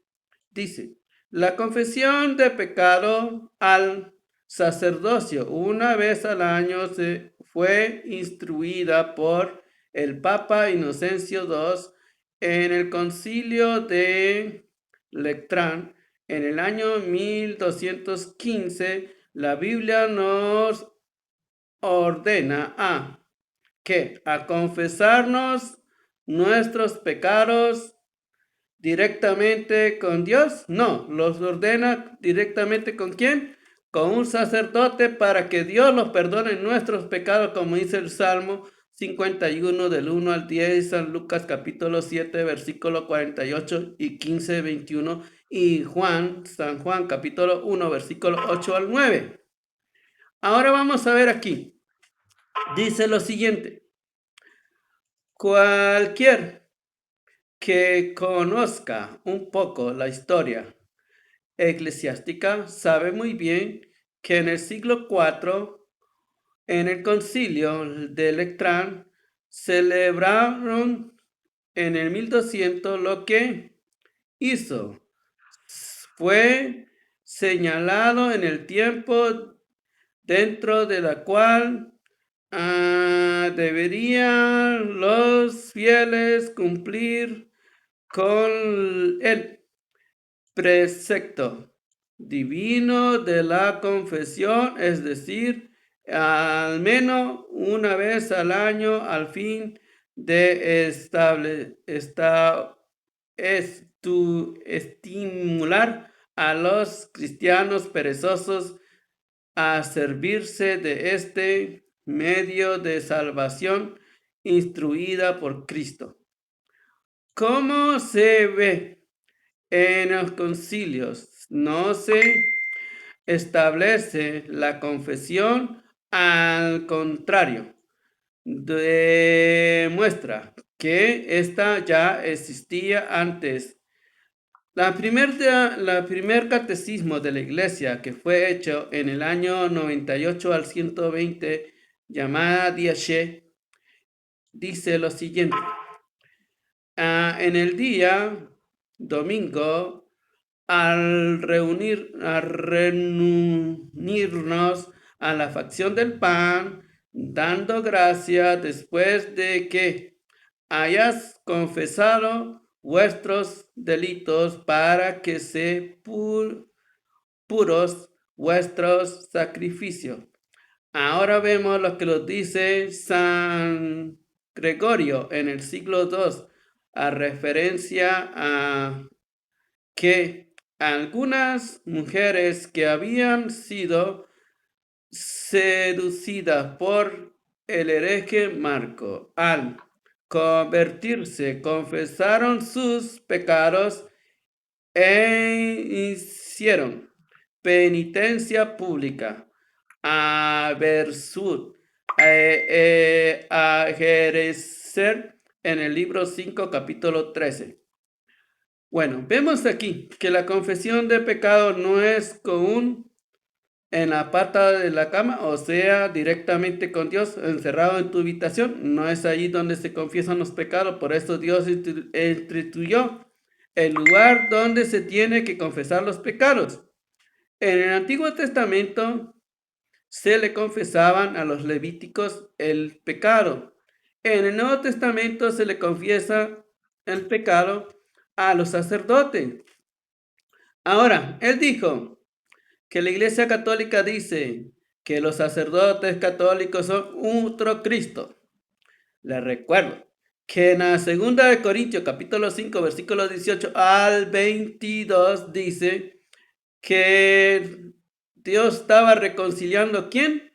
Speaker 2: Dice, la confesión de pecado al sacerdocio una vez al año se fue instruida por el Papa Inocencio II en el concilio de Lectrán en el año 1215. La Biblia nos ordena a confesarnos nuestros pecados directamente con Dios. No, los ordena directamente ¿con quién? Con un sacerdote para que Dios los perdone nuestros pecados, como dice el Salmo 51 del 1 al 10, San Lucas capítulo 7 versículo 48 y 15, 21 y San Juan capítulo 1 versículo 8 al 9. Ahora vamos a ver aquí. Dice lo siguiente. Cualquier que conozca un poco la historia eclesiástica sabe muy bien que en el siglo IV, en el concilio de Lectrán, celebraron en el 1200 lo que hizo. Fue señalado en el tiempo dentro de la cual deberían los fieles cumplir con el precepto divino de la confesión, es decir, al menos una vez al año, al fin de estimular a los cristianos perezosos a servirse de este medio de salvación instruida por Cristo. ¿Cómo se ve en los concilios? No se establece la confesión, al contrario, demuestra que esta ya existía antes. La primer catecismo de la iglesia, que fue hecho en el año 98 al 120, llamada Diaché, dice lo siguiente. En el día domingo, al reunirnos a la facción del pan, dando gracias después de que hayas confesado vuestros delitos para que se puros vuestros sacrificios. Ahora vemos lo que nos dice San Gregorio en el siglo II, a referencia a que algunas mujeres que habían sido seducidas por el hereje Marco, al convertirse, confesaron sus pecados e hicieron penitencia pública a ejercer en el libro 5, capítulo 13. Bueno, vemos aquí que la confesión de pecado no es en la pata de la cama, o sea, directamente con Dios, encerrado en tu habitación. No es ahí donde se confiesan los pecados. Por eso Dios instituyó el lugar donde se tiene que confesar los pecados. En el Antiguo Testamento se le confesaban a los levíticos el pecado. En el Nuevo Testamento se le confiesa el pecado a los sacerdotes. Ahora, él dijo que la Iglesia Católica dice que los sacerdotes católicos son otro Cristo. Les recuerdo que en la segunda de Corintios, capítulo 5, versículos 18 al 22, dice que Dios estaba reconciliando ¿a quién?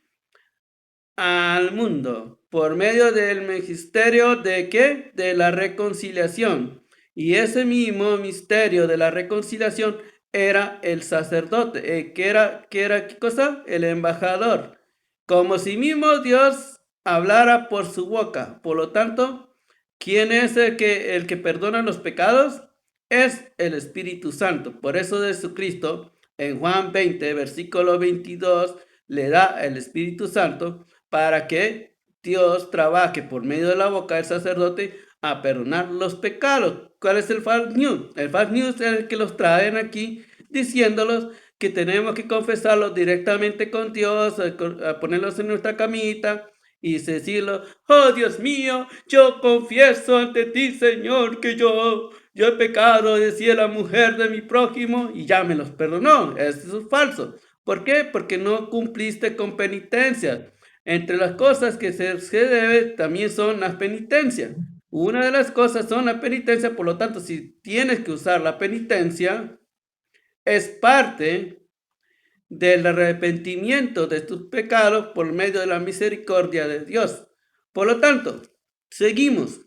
Speaker 2: Al mundo, por medio del magisterio de ¿qué? De la reconciliación. Y ese mismo misterio de la reconciliación era el sacerdote, ¿qué era qué cosa? El embajador. Como si mismo Dios hablara por su boca. Por lo tanto, ¿quién es el que perdona los pecados? Es el Espíritu Santo. Por eso Jesucristo en Juan 20, versículo 22, le da el Espíritu Santo para que Dios trabaje por medio de la boca del sacerdote a perdonar los pecados. ¿Cuál es el false news? El false news es el que los traen aquí diciéndolos que tenemos que confesarlos directamente con Dios, a ponerlos en nuestra camita y decirlo: oh Dios mío, yo confieso ante ti, Señor, que yo he pecado, decía la mujer de mi prójimo, y ya me los perdonó. Eso es falso. ¿Por qué? Porque no cumpliste con penitencia. Entre las cosas que se debe también son las penitencias. Una de las cosas son la penitencia, por lo tanto, si tienes que usar la penitencia, es parte del arrepentimiento de tus pecados por medio de la misericordia de Dios. Por lo tanto, seguimos.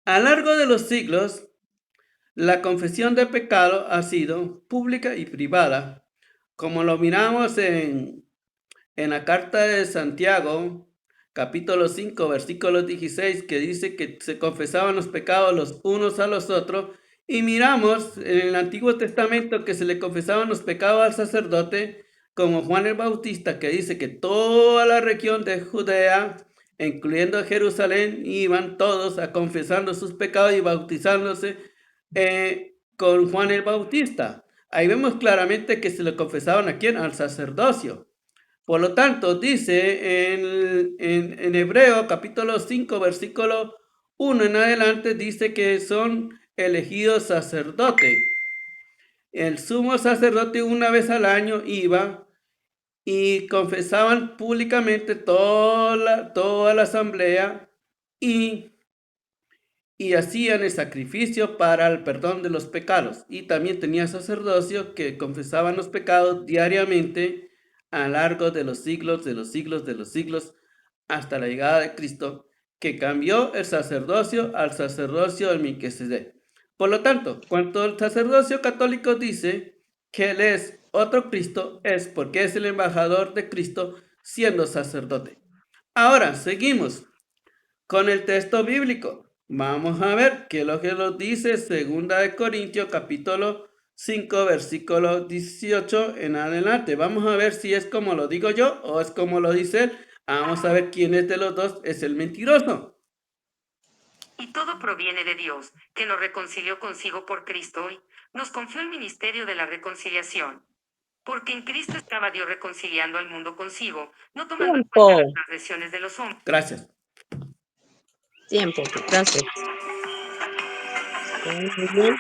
Speaker 2: A lo largo de los siglos, la confesión de pecado ha sido pública y privada, como lo miramos en la carta de Santiago, capítulo 5, versículo 16, que dice que se confesaban los pecados los unos a los otros, y miramos en el Antiguo Testamento que se le confesaban los pecados al sacerdote, como Juan el Bautista, que dice que toda la región de Judea, incluyendo Jerusalén, iban todos a confesando sus pecados y bautizándose con Juan el Bautista. Ahí vemos claramente que se le confesaban a quién, al sacerdocio. Por lo tanto, dice en Hebreo capítulo 5, versículo 1 en adelante, dice que son elegidos sacerdotes. El sumo sacerdote una vez al año iba y confesaban públicamente toda la asamblea y hacían el sacrificio para el perdón de los pecados. Y también tenía sacerdocio que confesaban los pecados diariamente a lo largo de los siglos, de los siglos, de los siglos, hasta la llegada de Cristo, que cambió el sacerdocio al sacerdocio del Melquisedec. Por lo tanto, cuando el sacerdocio católico dice que él es otro Cristo, es porque es el embajador de Cristo siendo sacerdote. Ahora, seguimos con el texto bíblico. Vamos a ver qué es lo que nos dice 2 Corintios capítulo 5 versículo 18 en adelante. Vamos a ver si es como lo digo yo o es como lo dice él. Vamos a ver quién es de los dos es el mentiroso.
Speaker 5: Y todo proviene de Dios, que nos reconcilió consigo por Cristo y nos confió el ministerio de la reconciliación. Porque en Cristo estaba Dios reconciliando al mundo consigo, no tomando en cuenta las transgresiones de los hombres.
Speaker 2: Gracias.
Speaker 1: Tiempo, gracias. Muy bien.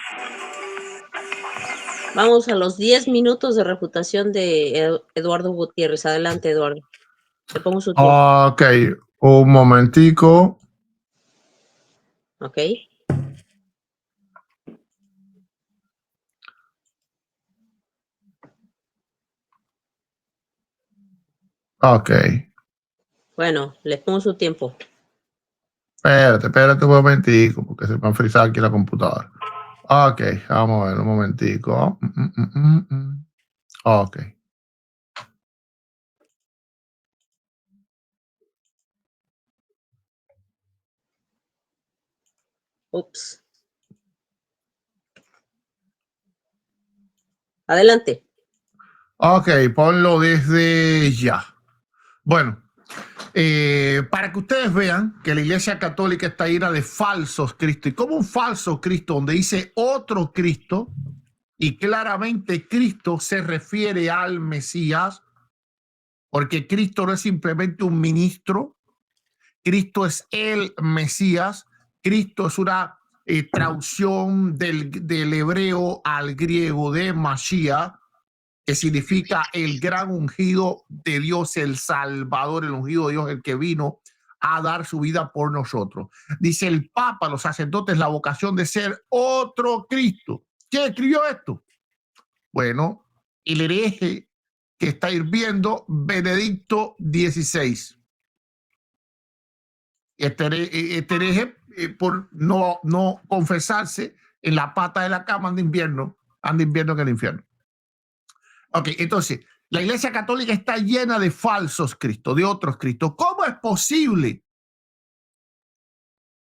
Speaker 1: Vamos a los 10 minutos de refutación de Eduardo Gutiérrez. Adelante, Eduardo. Te pongo su tiempo.
Speaker 3: Ok, un momentico.
Speaker 1: Ok.
Speaker 3: Ok.
Speaker 1: Bueno, les pongo su tiempo.
Speaker 3: Espérate un momentico, porque se me ha frizado aquí la computadora. Ok, vamos a ver un momentico. Ok.
Speaker 1: Ups. Adelante.
Speaker 3: Ok, ponlo desde ya. Bueno, para que ustedes vean que la Iglesia Católica está llena de falsos Cristos. Y como un falso Cristo donde dice otro Cristo, y claramente Cristo se refiere al Mesías, porque Cristo no es simplemente un ministro, Cristo es el Mesías, Cristo es una traducción del hebreo al griego de Mashiach, que significa el gran ungido de Dios, el Salvador, el ungido de Dios, el que vino a dar su vida por nosotros. Dice el Papa, los sacerdotes, la vocación de ser otro Cristo. ¿Quién escribió esto? Bueno, el hereje que está hirviendo, Benedicto XVI. Este hereje, por no confesarse, en la pata de la cama anda invierno en el infierno. Ok, entonces, la Iglesia Católica está llena de falsos Cristos, de otros Cristos. ¿Cómo es posible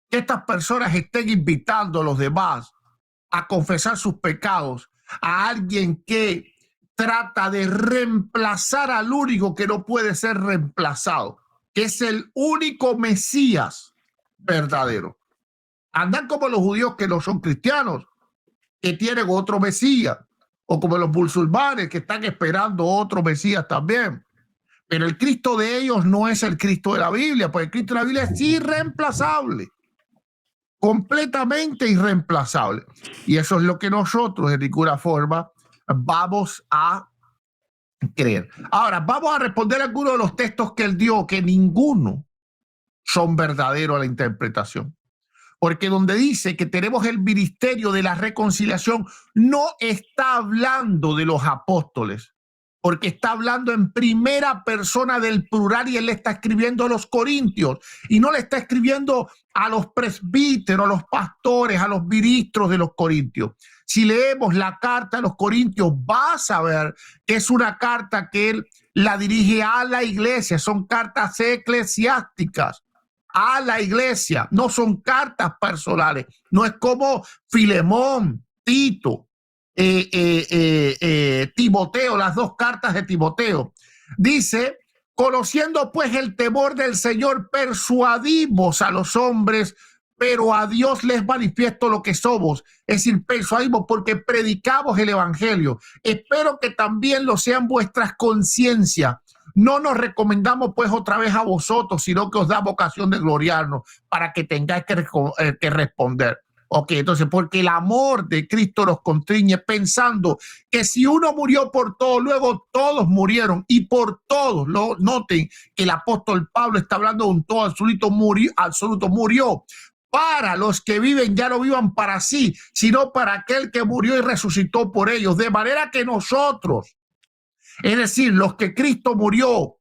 Speaker 3: que estas personas estén invitando a los demás a confesar sus pecados a alguien que trata de reemplazar al único que no puede ser reemplazado, que es el único Mesías verdadero? Andan como los judíos que no son cristianos, que tienen otro Mesías, o como los musulmanes que están esperando otro Mesías también. Pero el Cristo de ellos no es el Cristo de la Biblia, porque el Cristo de la Biblia es irreemplazable, completamente irreemplazable. Y eso es lo que nosotros de ninguna forma vamos a creer. Ahora, vamos a responder a algunos de los textos que él dio, que ninguno son verdaderos a la interpretación. Porque donde dice que tenemos el ministerio de la reconciliación, no está hablando de los apóstoles, porque está hablando en primera persona del plural y él le está escribiendo a los corintios y no le está escribiendo a los presbíteros, a los pastores, a los ministros de los corintios. Si leemos la carta a los corintios, vas a ver que es una carta que él la dirige a la iglesia, son cartas eclesiásticas. A la iglesia, no son cartas personales, no es como Filemón, Tito, Timoteo, las dos cartas de Timoteo. Dice, conociendo pues el temor del Señor, persuadimos a los hombres, pero a Dios les manifiesto lo que somos. Es decir, persuadimos porque predicamos el evangelio. Espero que también lo sean vuestras conciencias. No nos recomendamos pues otra vez a vosotros, sino que os da vocación de gloriarnos para que tengáis que responder. Ok, entonces, porque el amor de Cristo nos constriñe pensando que si uno murió por todos, luego todos murieron y por todos. Noten que el apóstol Pablo está hablando de un todo absoluto, murió. Para los que viven ya no vivan para sí, sino para aquel que murió y resucitó por ellos. De manera que nosotros, es decir, los que Cristo murió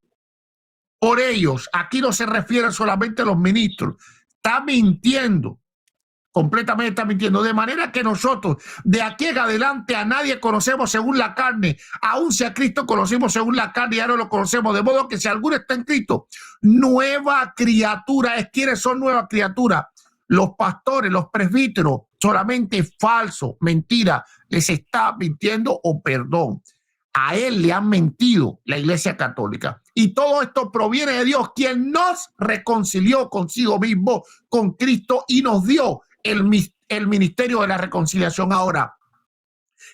Speaker 3: por ellos, aquí no se refiere solamente a los ministros, está mintiendo, completamente está mintiendo, de manera que nosotros de aquí en adelante a nadie conocemos según la carne, aun si a Cristo conocimos según la carne, ya no lo conocemos, de modo que si alguno está en Cristo, nueva criatura es. ¿Quiénes son nueva criatura? Los pastores, los presbíteros, solamente falso, mentira, les está mintiendo o perdón. A él le han mentido la Iglesia Católica. Y todo esto proviene de Dios, quien nos reconcilió consigo mismo, con Cristo, y nos dio el ministerio de la reconciliación. Ahora,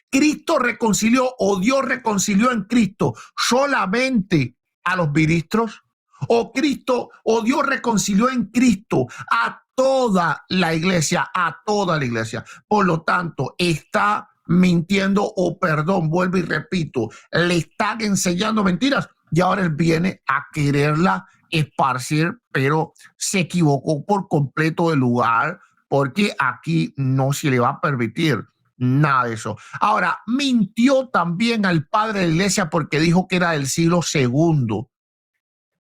Speaker 3: ¿Cristo reconcilió o Dios reconcilió en Cristo solamente a los ministros? ¿O Cristo o Dios reconcilió en Cristo a toda la iglesia? A toda la iglesia. Por lo tanto, está mintiendo o perdón, vuelvo y repito, le están enseñando mentiras y ahora él viene a quererla esparcir, pero se equivocó por completo de lugar, porque aquí no se le va a permitir nada de eso. Ahora, mintió también al padre de la iglesia porque dijo que era del siglo II.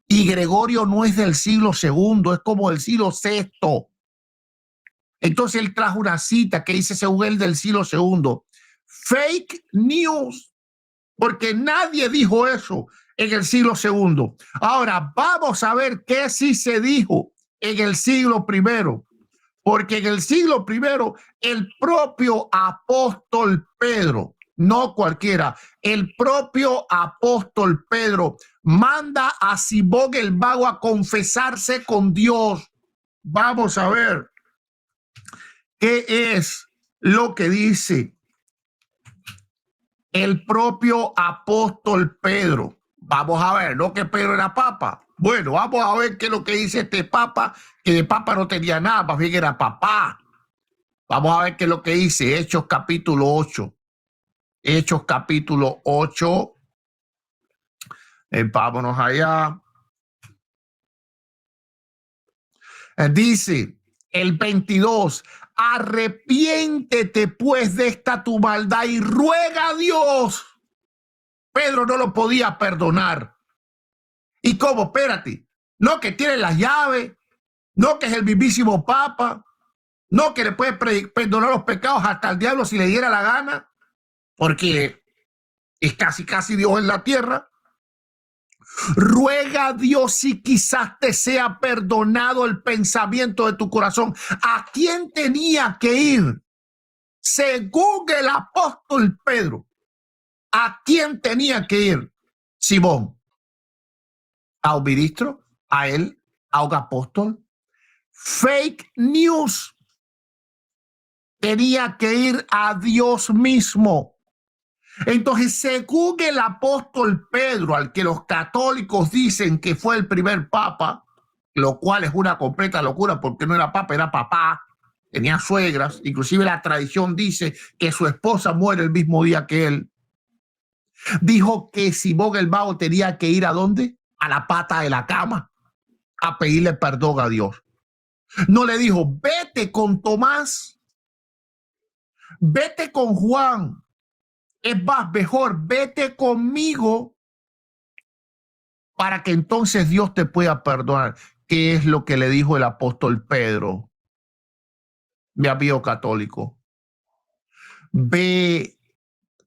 Speaker 3: Y Gregorio no es del siglo II, es como del siglo VI. Entonces él trajo una cita que dice según él del siglo II. Fake news, porque nadie dijo eso en el siglo II. Ahora vamos a ver qué sí se dijo en el siglo I, porque en el siglo I el propio apóstol Pedro, no cualquiera, el propio apóstol Pedro manda a Simón el Vago a confesarse con Dios. Vamos a ver qué es lo que dice el propio apóstol Pedro. Vamos a ver, no que Pedro era papa. Bueno, vamos a ver qué es lo que dice este papa, que de papa no tenía nada, más bien era papá. Vamos a ver qué es lo que dice Hechos capítulo 8. Hechos capítulo 8. Vámonos allá. Dice el 22, arrepiéntete pues de esta tu maldad y ruega a Dios. Pedro no lo podía perdonar. ¿Y cómo? Espérate. No que tiene las llaves, no que es el mismísimo Papa, no que le puede perdonar los pecados hasta el diablo si le diera la gana, porque es casi Dios en la tierra. Ruega a Dios si quizás te sea perdonado el pensamiento de tu corazón. ¿A quién tenía que ir? Según el apóstol Pedro, ¿a quién tenía que ir? Simón. ¿A un ministro? ¿A él? ¿A un apóstol? Fake news. Tenía que ir a Dios mismo. Entonces, según el apóstol Pedro, al que los católicos dicen que fue el primer papa, lo cual es una completa locura porque no era papa, era papá, tenía suegras, inclusive la tradición dice que su esposa muere el mismo día que él, dijo que Simón el Vago tenía que ir ¿a dónde? A la pata de la cama, a pedirle perdón a Dios. No le dijo, vete con Tomás, vete con Juan. Es más, mejor, vete conmigo para que entonces Dios te pueda perdonar. ¿Qué es lo que le dijo el apóstol Pedro? Mi amigo católico. Ve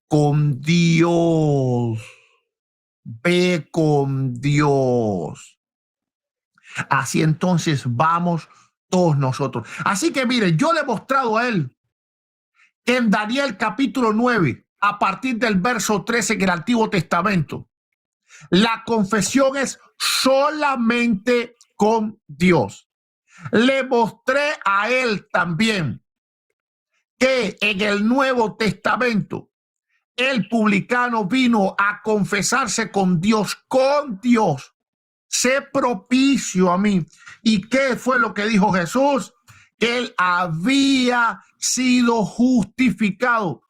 Speaker 3: con Dios. Ve con Dios. Así entonces vamos todos nosotros. Así que miren, yo le he mostrado a él que en Daniel capítulo 9, a partir del verso 13 en el Antiguo Testamento, la confesión es solamente con Dios. Le mostré a él también que en el Nuevo Testamento el publicano vino a confesarse con Dios, Sé propicio a mí. ¿Y qué fue lo que dijo Jesús? Que él había sido justificado.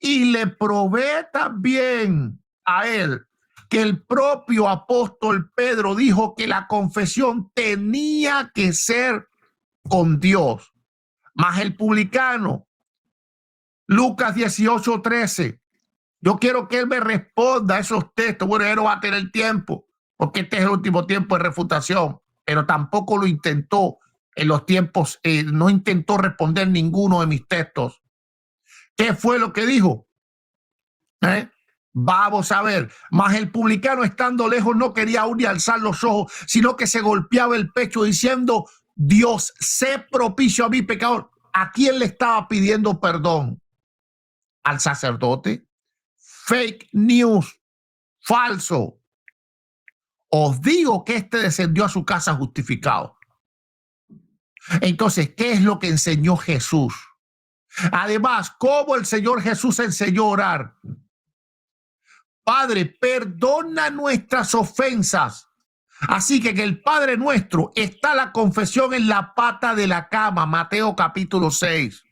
Speaker 3: Y le probé también a él que el propio apóstol Pedro dijo que la confesión tenía que ser con Dios. Más el publicano, Lucas 18:13. Yo quiero que él me responda a esos textos. Bueno, él no va a tener tiempo, porque este es el último tiempo de refutación, pero tampoco lo intentó en los tiempos, no intentó responder ninguno de mis textos. ¿Qué fue lo que dijo? Vamos a ver, mas el publicano estando lejos no quería aún ni alzar los ojos, sino que se golpeaba el pecho diciendo, Dios, sé propicio a mi pecador. ¿A quién le estaba pidiendo perdón? ¿Al sacerdote? Fake news, falso. Os digo que este descendió a su casa justificado. Entonces, ¿qué es lo que enseñó Jesús? Además, ¿cómo el Señor Jesús enseñó a orar? Padre, perdona nuestras ofensas. Así que en el Padre Nuestro está la confesión en la pata de la cama, Mateo capítulo 6.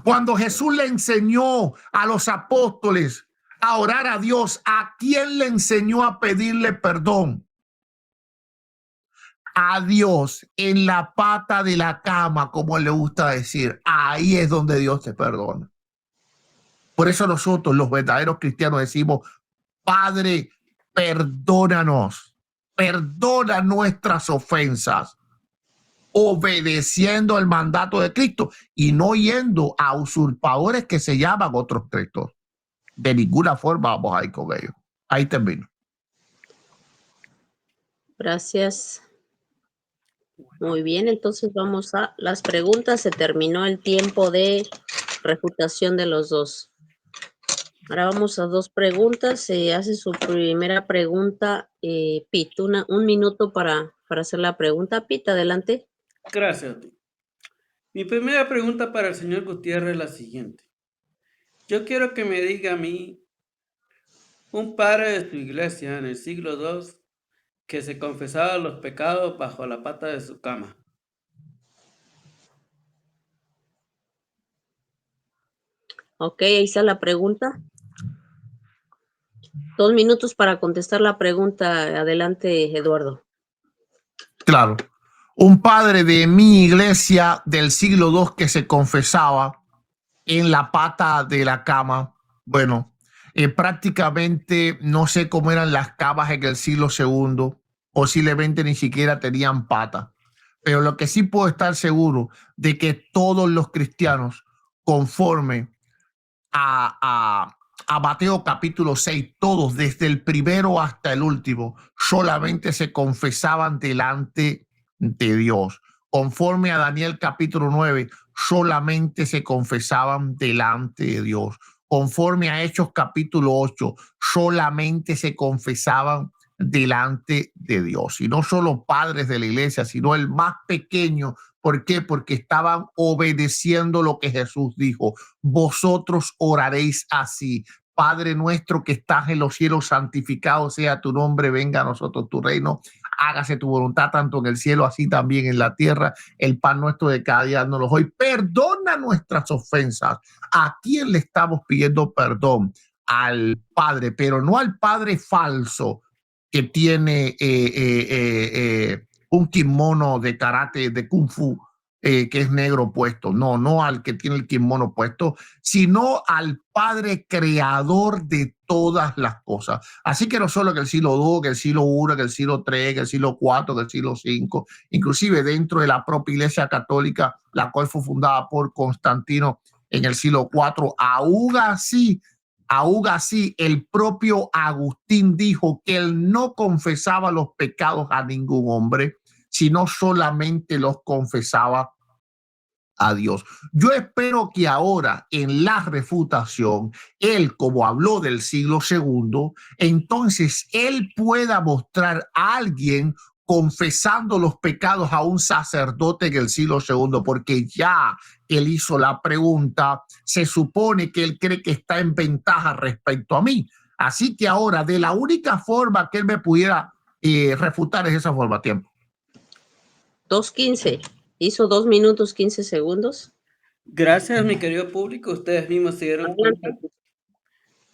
Speaker 3: Cuando Jesús le enseñó a los apóstoles a orar a Dios, ¿a quién le enseñó a pedirle perdón? A Dios, en la pata de la cama, como él le gusta decir. Ahí es donde Dios te perdona. Por eso nosotros, los verdaderos cristianos, decimos, Padre, perdónanos, perdona nuestras ofensas, obedeciendo el mandato de Cristo y no yendo a usurpadores que se llaman otros textos. De ninguna forma vamos a ir con ellos. Ahí termino.
Speaker 1: Gracias. Muy bien, entonces vamos a las preguntas. Se terminó el tiempo de refutación de los dos. Ahora vamos a 2 preguntas. Se hace su primera pregunta, Pete. Un minuto para hacer la pregunta. Pete, adelante.
Speaker 2: Gracias a ti. Mi primera pregunta para el señor Gutiérrez es la siguiente. Yo quiero que me diga a mí un padre de su iglesia en el siglo II que se confesaba los pecados bajo la pata de su cama.
Speaker 1: Ok, ahí está la pregunta. 2 minutos para contestar la pregunta. Adelante, Eduardo.
Speaker 3: Claro. Un padre de mi iglesia del siglo II que se confesaba en la pata de la cama. Bueno, prácticamente no sé cómo eran las camas en el siglo II, posiblemente ni siquiera tenían pata. Pero lo que sí puedo estar seguro de que todos los cristianos, conforme a Mateo capítulo 6, todos, desde el primero hasta el último, solamente se confesaban delante de Dios. Conforme a Daniel capítulo 9, solamente se confesaban delante de Dios. Conforme a Hechos capítulo 8, solamente se confesaban delante de Dios. Y no solo padres de la iglesia, sino el más pequeño. ¿Por qué? Porque estaban obedeciendo lo que Jesús dijo. Vosotros oraréis así: Padre nuestro que estás en los cielos, santificado sea tu nombre, venga a nosotros tu reino, hágase tu voluntad tanto en el cielo así también en la tierra. El pan nuestro de cada día nos lo hoy. Perdona nuestras ofensas. ¿A quién le estamos pidiendo perdón? Al Padre, pero no al Padre falso que tiene un kimono de karate, de kung fu, que es negro puesto. No, no al que tiene el kimono puesto, sino al Padre creador de todas las cosas. Así que no solo que el siglo II, que el siglo I, que el siglo III, que el siglo IV, que el siglo V, inclusive dentro de la propia Iglesia Católica, la cual fue fundada por Constantino en el siglo IV, aún así, el propio Agustín dijo que él no confesaba los pecados a ningún hombre, sino solamente los confesaba a Dios. Yo espero que ahora en la refutación, él, como habló del siglo II, entonces él pueda mostrar a alguien confesando los pecados a un sacerdote en el siglo II, porque ya él hizo la pregunta, se supone que él cree que está en ventaja respecto a mí. Así que ahora, de la única forma que él me pudiera refutar es esa forma. Tiempo.
Speaker 1: 2:15. Hizo 2 minutos 15 segundos.
Speaker 2: Gracias, mi querido público. Ustedes mismos se dieron cuenta
Speaker 1: Adelante.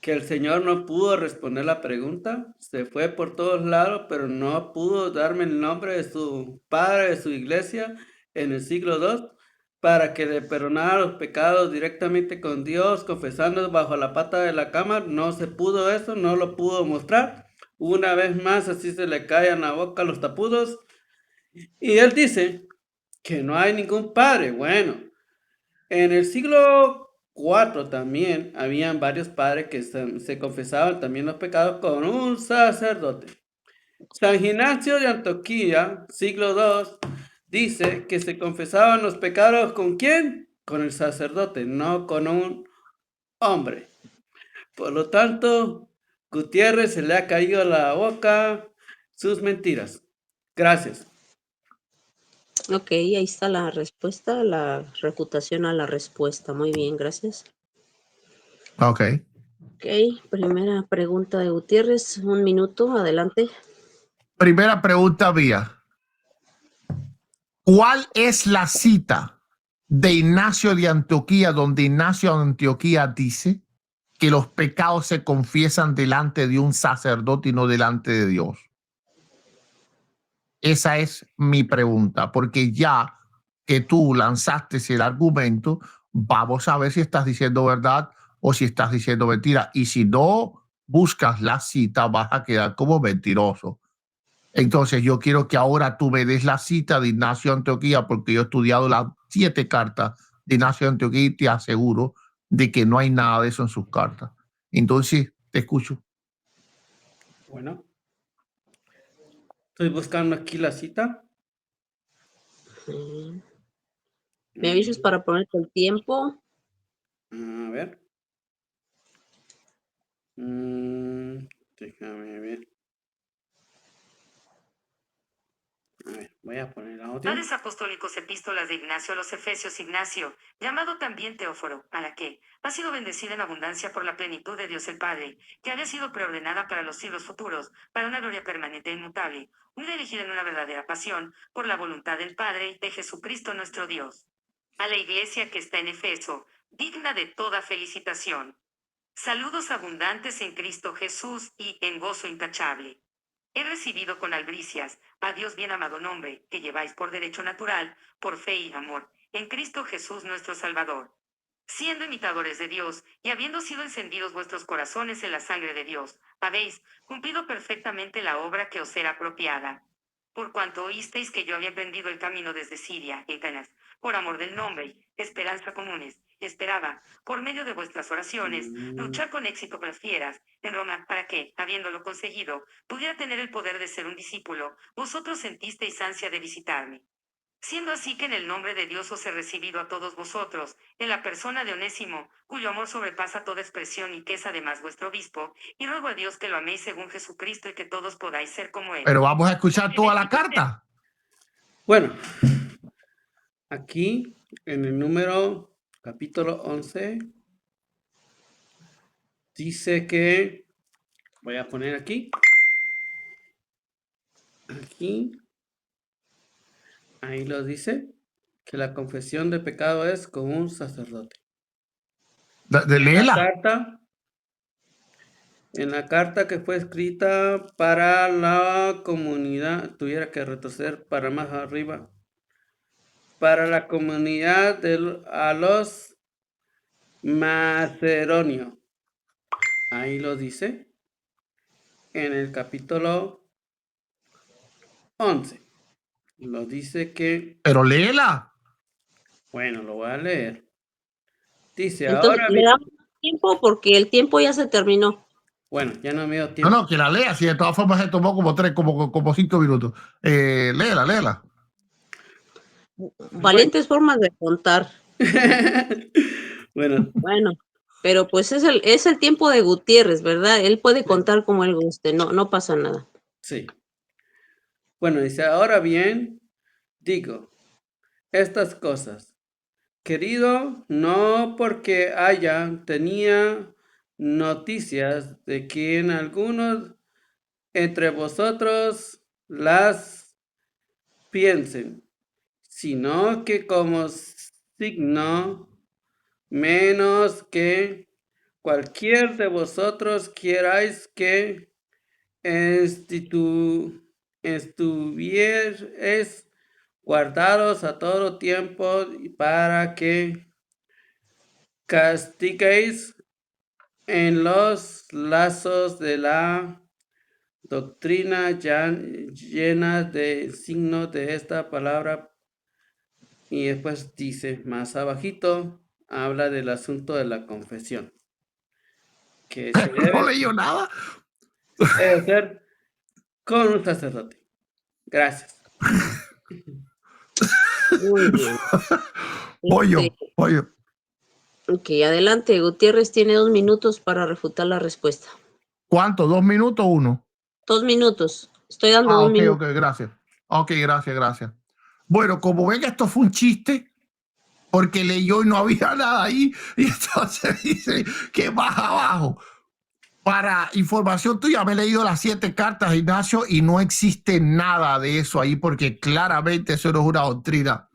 Speaker 2: que el señor no pudo responder la pregunta. Se fue por todos lados, pero no pudo darme el nombre de su padre, de su iglesia en el siglo II, para que le perdonara los pecados directamente con Dios, confesando bajo la pata de la cama. No se pudo eso, no lo pudo mostrar. Una vez más, así se le caen la boca a los tapudos. Y él dice que no hay ningún padre. Bueno, en el siglo IV también habían varios padres que se confesaban también los pecados con un sacerdote. San Ignacio de Antioquía, siglo II, dice que se confesaban los pecados ¿con quién? Con el sacerdote, no con un hombre. Por lo tanto, Gutiérrez se le ha caído a la boca sus mentiras. Gracias.
Speaker 1: Ok, ahí está la respuesta, la refutación a la respuesta. Muy bien, gracias.
Speaker 3: Ok.
Speaker 1: Ok, primera pregunta de Gutiérrez. 1 minuto, adelante.
Speaker 3: Primera pregunta mía. ¿Cuál es la cita de Ignacio de Antioquía donde Ignacio de Antioquía dice que los pecados se confiesan delante de un sacerdote y no delante de Dios? Esa es mi pregunta, porque ya que tú lanzaste el argumento, vamos a ver si estás diciendo verdad o si estás diciendo mentira. Y si no buscas la cita, vas a quedar como mentiroso. Entonces yo quiero que ahora tú me des la cita de Ignacio de Antioquía, porque yo he estudiado las 7 cartas de Ignacio de Antioquía y te aseguro de que no hay nada de eso en sus cartas. Entonces, te escucho.
Speaker 2: Bueno, estoy buscando aquí la cita.
Speaker 1: ¿Me avisas para ponerte el tiempo?
Speaker 2: A ver. Déjame ver. A ver, voy a poner audio.
Speaker 5: Padres apostólicos epístolas de Ignacio a los Efesios. Ignacio, llamado también Teóforo, a la que ha sido bendecida en abundancia por la plenitud de Dios el Padre, que había sido preordenada para los siglos futuros, para una gloria permanente e inmutable, muy dirigida en una verdadera pasión, por la voluntad del Padre y de Jesucristo nuestro Dios. A la iglesia que está en Efeso, digna de toda felicitación. Saludos abundantes en Cristo Jesús y en gozo intachable. He recibido con albricias a Dios bien amado nombre, que lleváis por derecho natural, por fe y amor, en Cristo Jesús nuestro Salvador. Siendo imitadores de Dios, y habiendo sido encendidos vuestros corazones en la sangre de Dios, habéis cumplido perfectamente la obra que os era apropiada. Por cuanto oísteis que yo había aprendido el camino desde Siria y Atenas, por amor del nombre y esperanza comunes, esperaba, por medio de vuestras oraciones, luchar con éxito con las fieras en Roma, para que, habiéndolo conseguido, pudiera tener el poder de ser un discípulo, vosotros sentisteis ansia de visitarme. Siendo así que en el nombre de Dios os he recibido a todos vosotros, en la persona de Onésimo, cuyo amor sobrepasa toda expresión y que es además vuestro obispo, y ruego a Dios que lo améis según Jesucristo y que todos podáis ser como él.
Speaker 3: Pero vamos a escuchar toda la carta.
Speaker 2: Bueno, aquí en el número capítulo 11 dice que, voy a poner aquí, ahí lo dice, que la confesión de pecado es con un sacerdote.
Speaker 3: Léela.
Speaker 2: En la carta que fue escrita para la comunidad, tuviera que retroceder para más arriba, para la comunidad a los macedonios. Ahí lo dice, en el capítulo 11. Lo dice que,
Speaker 3: Pero léela.
Speaker 2: bueno, lo voy a leer. Dice,
Speaker 1: Entonces,
Speaker 2: ahora
Speaker 1: le
Speaker 2: bien,
Speaker 1: damos tiempo porque el tiempo ya se terminó.
Speaker 2: bueno, ya no me dio
Speaker 3: No,
Speaker 2: tiempo.
Speaker 3: no, que la lea. Si de todas formas se tomó como 5 minutos. Léela.
Speaker 1: Valientes formas de contar.
Speaker 2: Bueno,
Speaker 1: Bueno, pero pues es el tiempo de Gutiérrez, ¿verdad? Él puede contar como él guste, no pasa nada.
Speaker 2: sí. Bueno, dice, ahora bien, digo estas cosas, querido, no porque tenía noticias de que en algunos entre vosotros las piensen, sino que como signo menos que cualquier de vosotros queráis que estuvierais guardados a todo tiempo para que castiguéis en los lazos de la doctrina ya llena de signos de esta palabra. Y después dice, más abajito, habla del asunto de la confesión. Que se
Speaker 3: No leyó nada.
Speaker 2: debe hacer con un sacerdote. Gracias.
Speaker 1: Muy bien.
Speaker 3: Pollo.
Speaker 1: Ok, adelante. Gutiérrez tiene 2 minutos para refutar la respuesta.
Speaker 3: ¿Cuánto? ¿2 minutos o 1?
Speaker 1: 2 minutos. Estoy dando 2 minutos.
Speaker 3: Ok, gracias. Ok, gracias. Bueno, como ven, esto fue un chiste, porque leyó y no había nada ahí, y entonces dice que más abajo. Para información tuya, me he leído las 7 cartas, Ignacio, y no existe nada de eso ahí, porque claramente eso no es una doctrina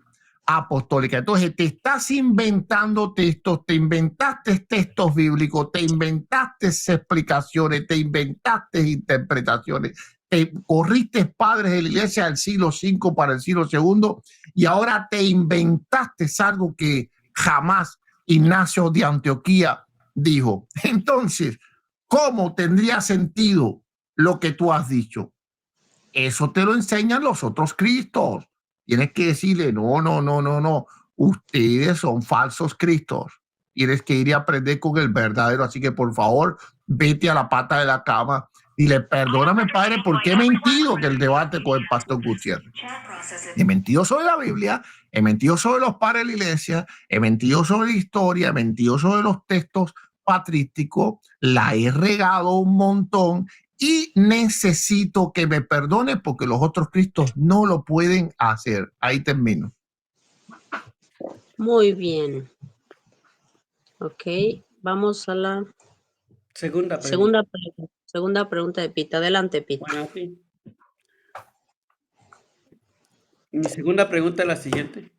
Speaker 3: apostólica. Entonces, te estás inventando textos, te inventaste textos bíblicos, te inventaste explicaciones, te inventaste interpretaciones, te corriste padres de la iglesia del siglo V para el siglo II, y ahora te inventaste algo que jamás Ignacio de Antioquía dijo. Entonces, ¿cómo tendría sentido lo que tú has dicho? Eso te lo enseñan los otros cristos. Tienes que decirle, no. Ustedes son falsos cristos. Tienes que ir y aprender con el verdadero. Así que, por favor, vete a la pata de la cama y le perdóname, padre, porque he mentido que el debate con el pastor Gutiérrez. He mentido sobre la Biblia, he mentido sobre los padres de la iglesia, he mentido sobre la historia, he mentido sobre los textos patrístico, la he regado un montón y necesito que me perdone porque los otros Cristos no lo pueden hacer. Ahí termino.
Speaker 1: Muy bien. Ok, vamos a la
Speaker 2: Segunda pregunta.
Speaker 1: segunda pregunta de Pita. Adelante, Pita.
Speaker 2: Bueno, sí. Mi segunda pregunta es la siguiente.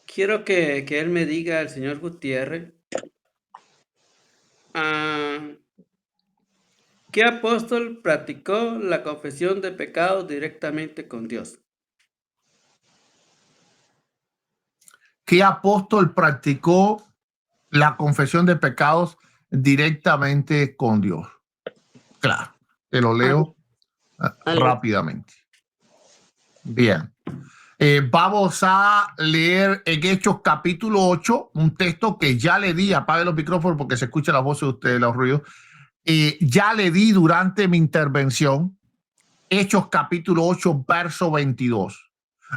Speaker 2: Quiero que él me diga, el señor Gutiérrez, ¿qué apóstol practicó la confesión de pecados directamente con Dios?
Speaker 3: ¿Qué apóstol practicó la confesión de pecados directamente con Dios? Claro, te lo leo rápidamente. Bien. Vamos a leer en Hechos capítulo 8, un texto que ya le di, apague los micrófonos porque se escucha la voz de ustedes, los ruidos. Ya le di durante mi intervención, Hechos capítulo 8, verso 22.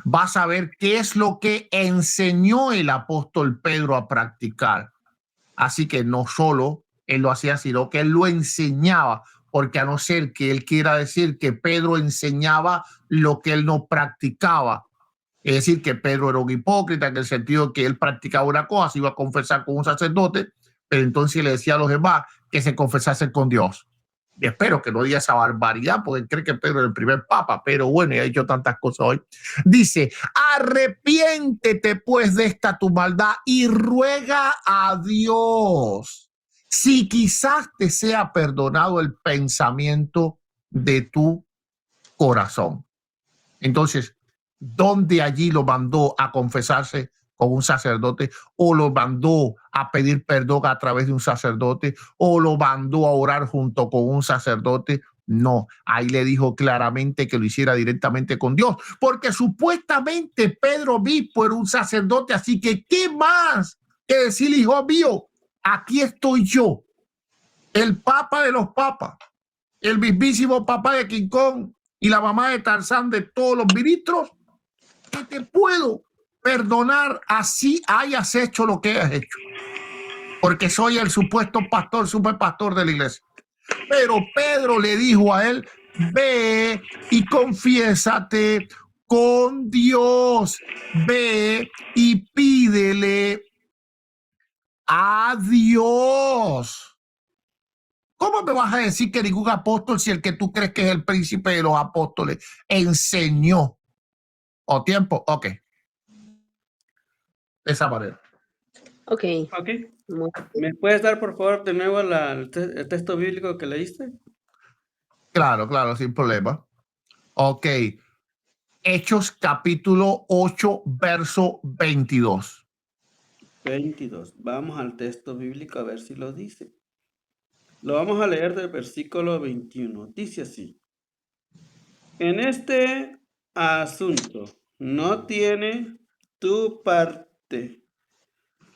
Speaker 3: Vas a ver qué es lo que enseñó el apóstol Pedro a practicar. Así que no solo él lo hacía, sino que él lo enseñaba, porque a no ser que él quiera decir que Pedro enseñaba lo que él no practicaba, es decir, que Pedro era un hipócrita en el sentido que él practicaba una cosa, se iba a confesar con un sacerdote, pero entonces le decía a los demás que se confesasen con Dios. Y espero que no diga esa barbaridad, porque cree que Pedro es el primer papa, pero bueno, y ha hecho tantas cosas hoy. Dice, arrepiéntete pues de esta tu maldad y ruega a Dios si quizás te sea perdonado el pensamiento de tu corazón. Entonces, ¿dónde allí lo mandó a confesarse con un sacerdote, o lo mandó a pedir perdón a través de un sacerdote, o lo mandó a orar junto con un sacerdote? No, ahí le dijo claramente que lo hiciera directamente con Dios, porque supuestamente Pedro Obispo era un sacerdote, así que ¿qué más que decir, hijo mío? Aquí estoy yo, el papa de los papas, el mismísimo papá de King Kong y la mamá de Tarzán de todos los ministros, que te puedo perdonar así hayas hecho lo que has hecho, porque soy el supuesto pastor, superpastor de la iglesia. Pero Pedro le dijo a él, ve y confiésate con Dios, ve y pídele a Dios. ¿Cómo me vas a decir que ningún apóstol, si el que tú crees que es el príncipe de los apóstoles enseñó? ¿O tiempo? Ok. De esa manera.
Speaker 1: Ok.
Speaker 2: Ok.
Speaker 1: Muy
Speaker 2: ¿Me puedes dar, por favor, de nuevo el texto bíblico que leíste?
Speaker 3: Claro, claro, sin problema. Ok. Hechos capítulo 8, verso 22.
Speaker 2: 22. Vamos al texto bíblico a ver si lo dice. Lo vamos a leer del versículo 21. Dice así. En este asunto no tiene tu parte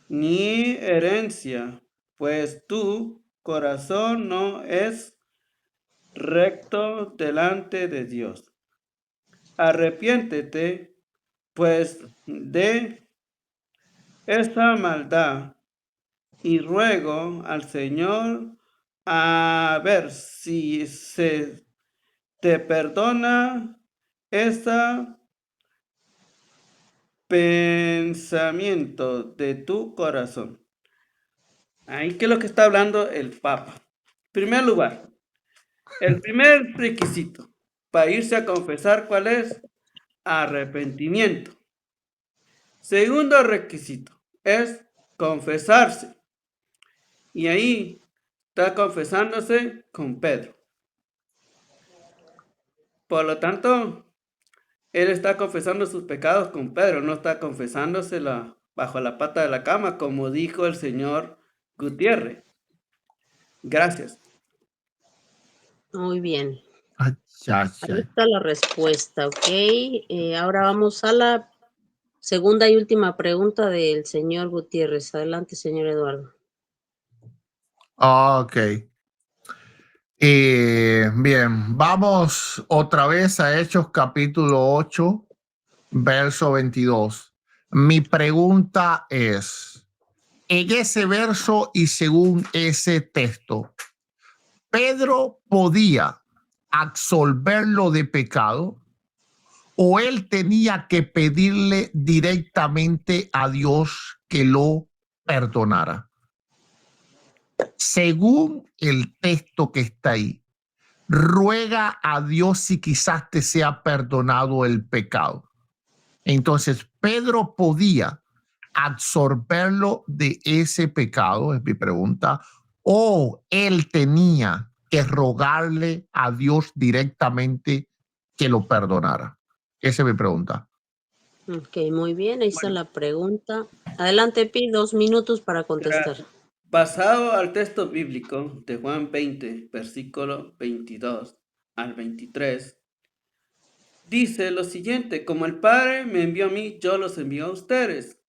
Speaker 2: ni herencia, pues tu corazón no es recto delante de Dios. Arrepiéntete, pues, de esta maldad y ruego al Señor a ver si se te perdona ese pensamiento de tu corazón. Ahí, ¿qué es lo que está hablando el Papa? En primer lugar, el primer requisito para irse a confesar, ¿cuál es? Arrepentimiento. Segundo requisito es confesarse. Y ahí está confesándose con Pedro. Por lo tanto, él está confesando sus pecados con Pedro, no está confesándosela bajo la pata de la cama, como dijo el señor Gutiérrez. Gracias.
Speaker 1: Muy bien.
Speaker 3: Ay,
Speaker 1: Ahí está la respuesta, ok. Ahora vamos a la segunda y última pregunta del señor Gutiérrez. Adelante, señor Eduardo.
Speaker 3: Ok. Bien, vamos otra vez a Hechos capítulo 8, verso 22. Mi pregunta es, en ese verso y según ese texto, ¿Pedro podía absolverlo de pecado o él tenía que pedirle directamente a Dios que lo perdonara? Según el texto que está ahí, ruega a Dios si quizás te sea perdonado el pecado. Entonces, Pedro podía absorberlo de ese pecado, es mi pregunta, o él tenía que rogarle a Dios directamente que lo perdonara. Esa es mi pregunta.
Speaker 1: Ok, muy bien, ahí está la pregunta. Adelante, Pi, 2 minutos para contestar.
Speaker 2: Basado al texto bíblico de Juan 20, versículo 22 al 23, dice lo siguiente: como el Padre me envió a mí, yo los envío a ustedes.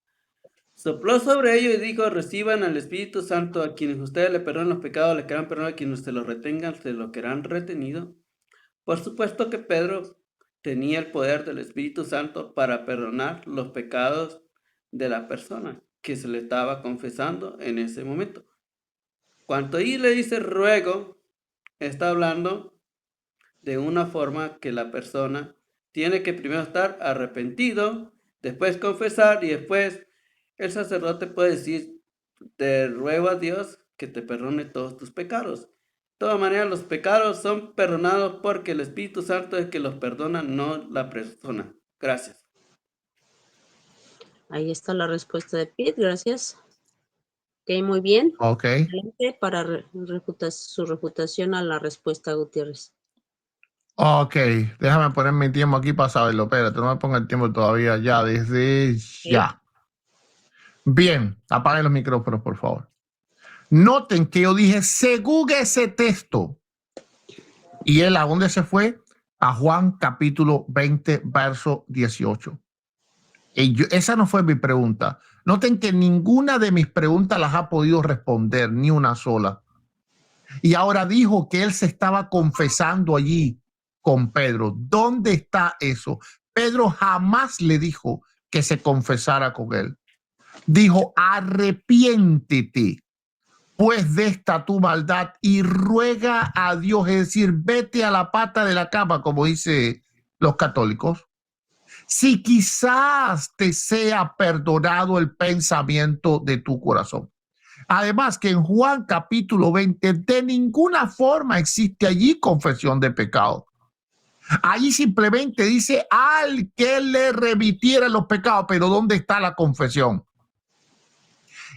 Speaker 2: Sopló sobre ellos y dijo: reciban al Espíritu Santo. A quienes ustedes le perdonen los pecados, le quedan perdonados; a quienes se los retengan, se lo quedarán retenido. Por supuesto que Pedro tenía el poder del Espíritu Santo para perdonar los pecados de la persona que se le estaba confesando en ese momento. Cuando ahí le dice ruego, está hablando de una forma que la persona tiene que primero estar arrepentido, después confesar y después el sacerdote puede decir: te ruego a Dios que te perdone todos tus pecados. De todas maneras, los pecados son perdonados porque el Espíritu Santo es el que los perdona, no la persona. Gracias.
Speaker 1: Ahí está la respuesta de Pete, gracias. Ok, muy bien.
Speaker 3: Ok.
Speaker 1: Adelante para su refutación a la respuesta, Gutiérrez.
Speaker 3: Ok, déjame poner mi tiempo aquí para saberlo. Espérate, no me ponga el tiempo todavía, ya, desde ya. Bien, apaguen los micrófonos, por favor. Noten que yo dije, según ese texto, y él, ¿a dónde se fue? A Juan capítulo 20, verso 18. Esa no fue mi pregunta. Noten que ninguna de mis preguntas las ha podido responder, ni una sola. Y ahora dijo que él se estaba confesando allí con Pedro. ¿Dónde está eso? Pedro jamás le dijo que se confesara con él. Dijo: arrepiéntete pues de esta tu maldad y ruega a Dios, es decir, vete a la pata de la cama, como dicen los católicos, si quizás te sea perdonado el pensamiento de tu corazón. Además que en Juan capítulo 20 de ninguna forma existe allí confesión de pecado. Allí simplemente dice al que le remitiera los pecados, pero ¿dónde está la confesión?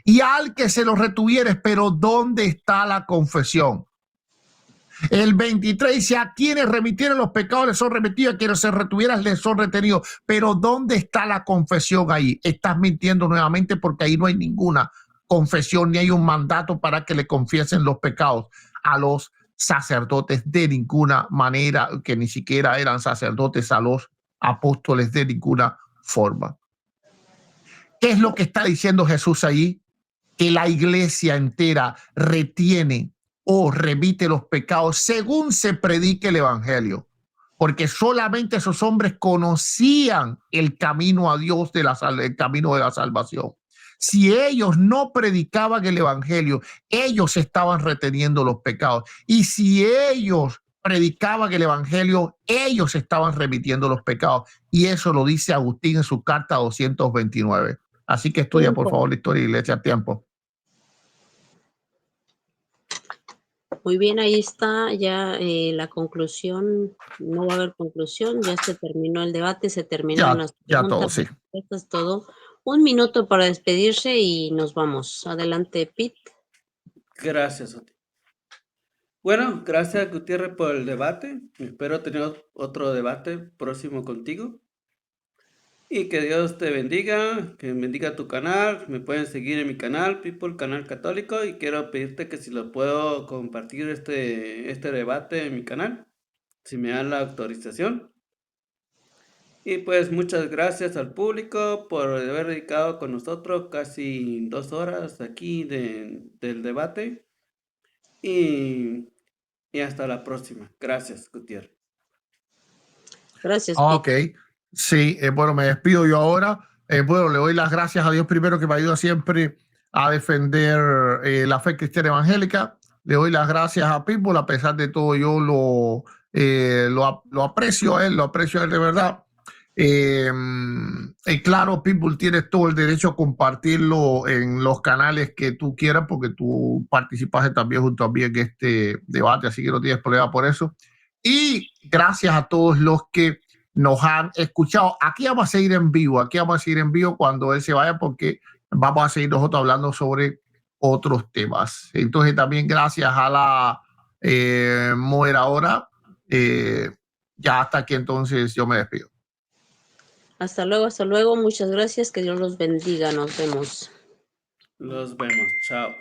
Speaker 3: Y al que se los retuvieres, pero ¿dónde está la confesión? El 23 dice: a quienes remitieron los pecados les son remitidos, a quienes se retuvieran les son retenidos. Pero ¿dónde está la confesión ahí? Estás mintiendo nuevamente, porque ahí no hay ninguna confesión, ni hay un mandato para que le confiesen los pecados a los sacerdotes de ninguna manera, que ni siquiera eran sacerdotes, a los apóstoles de ninguna forma. ¿Qué es lo que está diciendo Jesús ahí? Que la iglesia entera retiene o remite los pecados según se predique el evangelio, porque solamente esos hombres conocían el camino a Dios, el camino de la salvación. Si ellos no predicaban el evangelio, ellos estaban reteniendo los pecados, y si ellos predicaban el evangelio, ellos estaban remitiendo los pecados, y eso lo dice Agustín en su carta 229. Así que estudia, por favor, la historia de la iglesia a tiempo.
Speaker 1: Muy bien, ahí está ya la conclusión. No va a haber conclusión, ya se terminó el debate, se terminaron las
Speaker 3: Ya
Speaker 1: preguntas,
Speaker 3: todo, sí.
Speaker 1: respuestas, todo. 1 minuto para despedirse y nos vamos. Adelante, Pete.
Speaker 2: Gracias, Oti. Bueno, gracias, Gutiérrez, por el debate. Espero tener otro debate próximo contigo. Y que Dios te bendiga, que bendiga tu canal. Me pueden seguir en mi canal, People Canal Católico. Y quiero pedirte que si lo puedo compartir este debate en mi canal, si me dan la autorización. Y pues muchas gracias al público por haber dedicado con nosotros casi 2 horas aquí del debate. Y hasta la próxima. Gracias, Gutiérrez.
Speaker 1: Gracias,
Speaker 3: Ok,
Speaker 1: Pete.
Speaker 3: sí, bueno, me despido yo ahora. Bueno, le doy las gracias a Dios primero, que me ayuda siempre a defender la fe cristiana evangélica. Le doy las gracias a Pitbull, a pesar de todo yo lo aprecio a él, de verdad. Y claro, Pitbull, tienes todo el derecho a compartirlo en los canales que tú quieras, porque tú participaste también junto a mí en este debate, así que no tienes problema por eso. Y gracias a todos los que nos han escuchado. Aquí vamos a seguir en vivo, cuando él se vaya, porque vamos a seguir nosotros hablando sobre otros temas. Entonces también gracias a la moderadora. Ya hasta aquí entonces yo me despido.
Speaker 1: Hasta luego. Muchas gracias. Que Dios los bendiga. Nos vemos.
Speaker 2: Los vemos. Chao.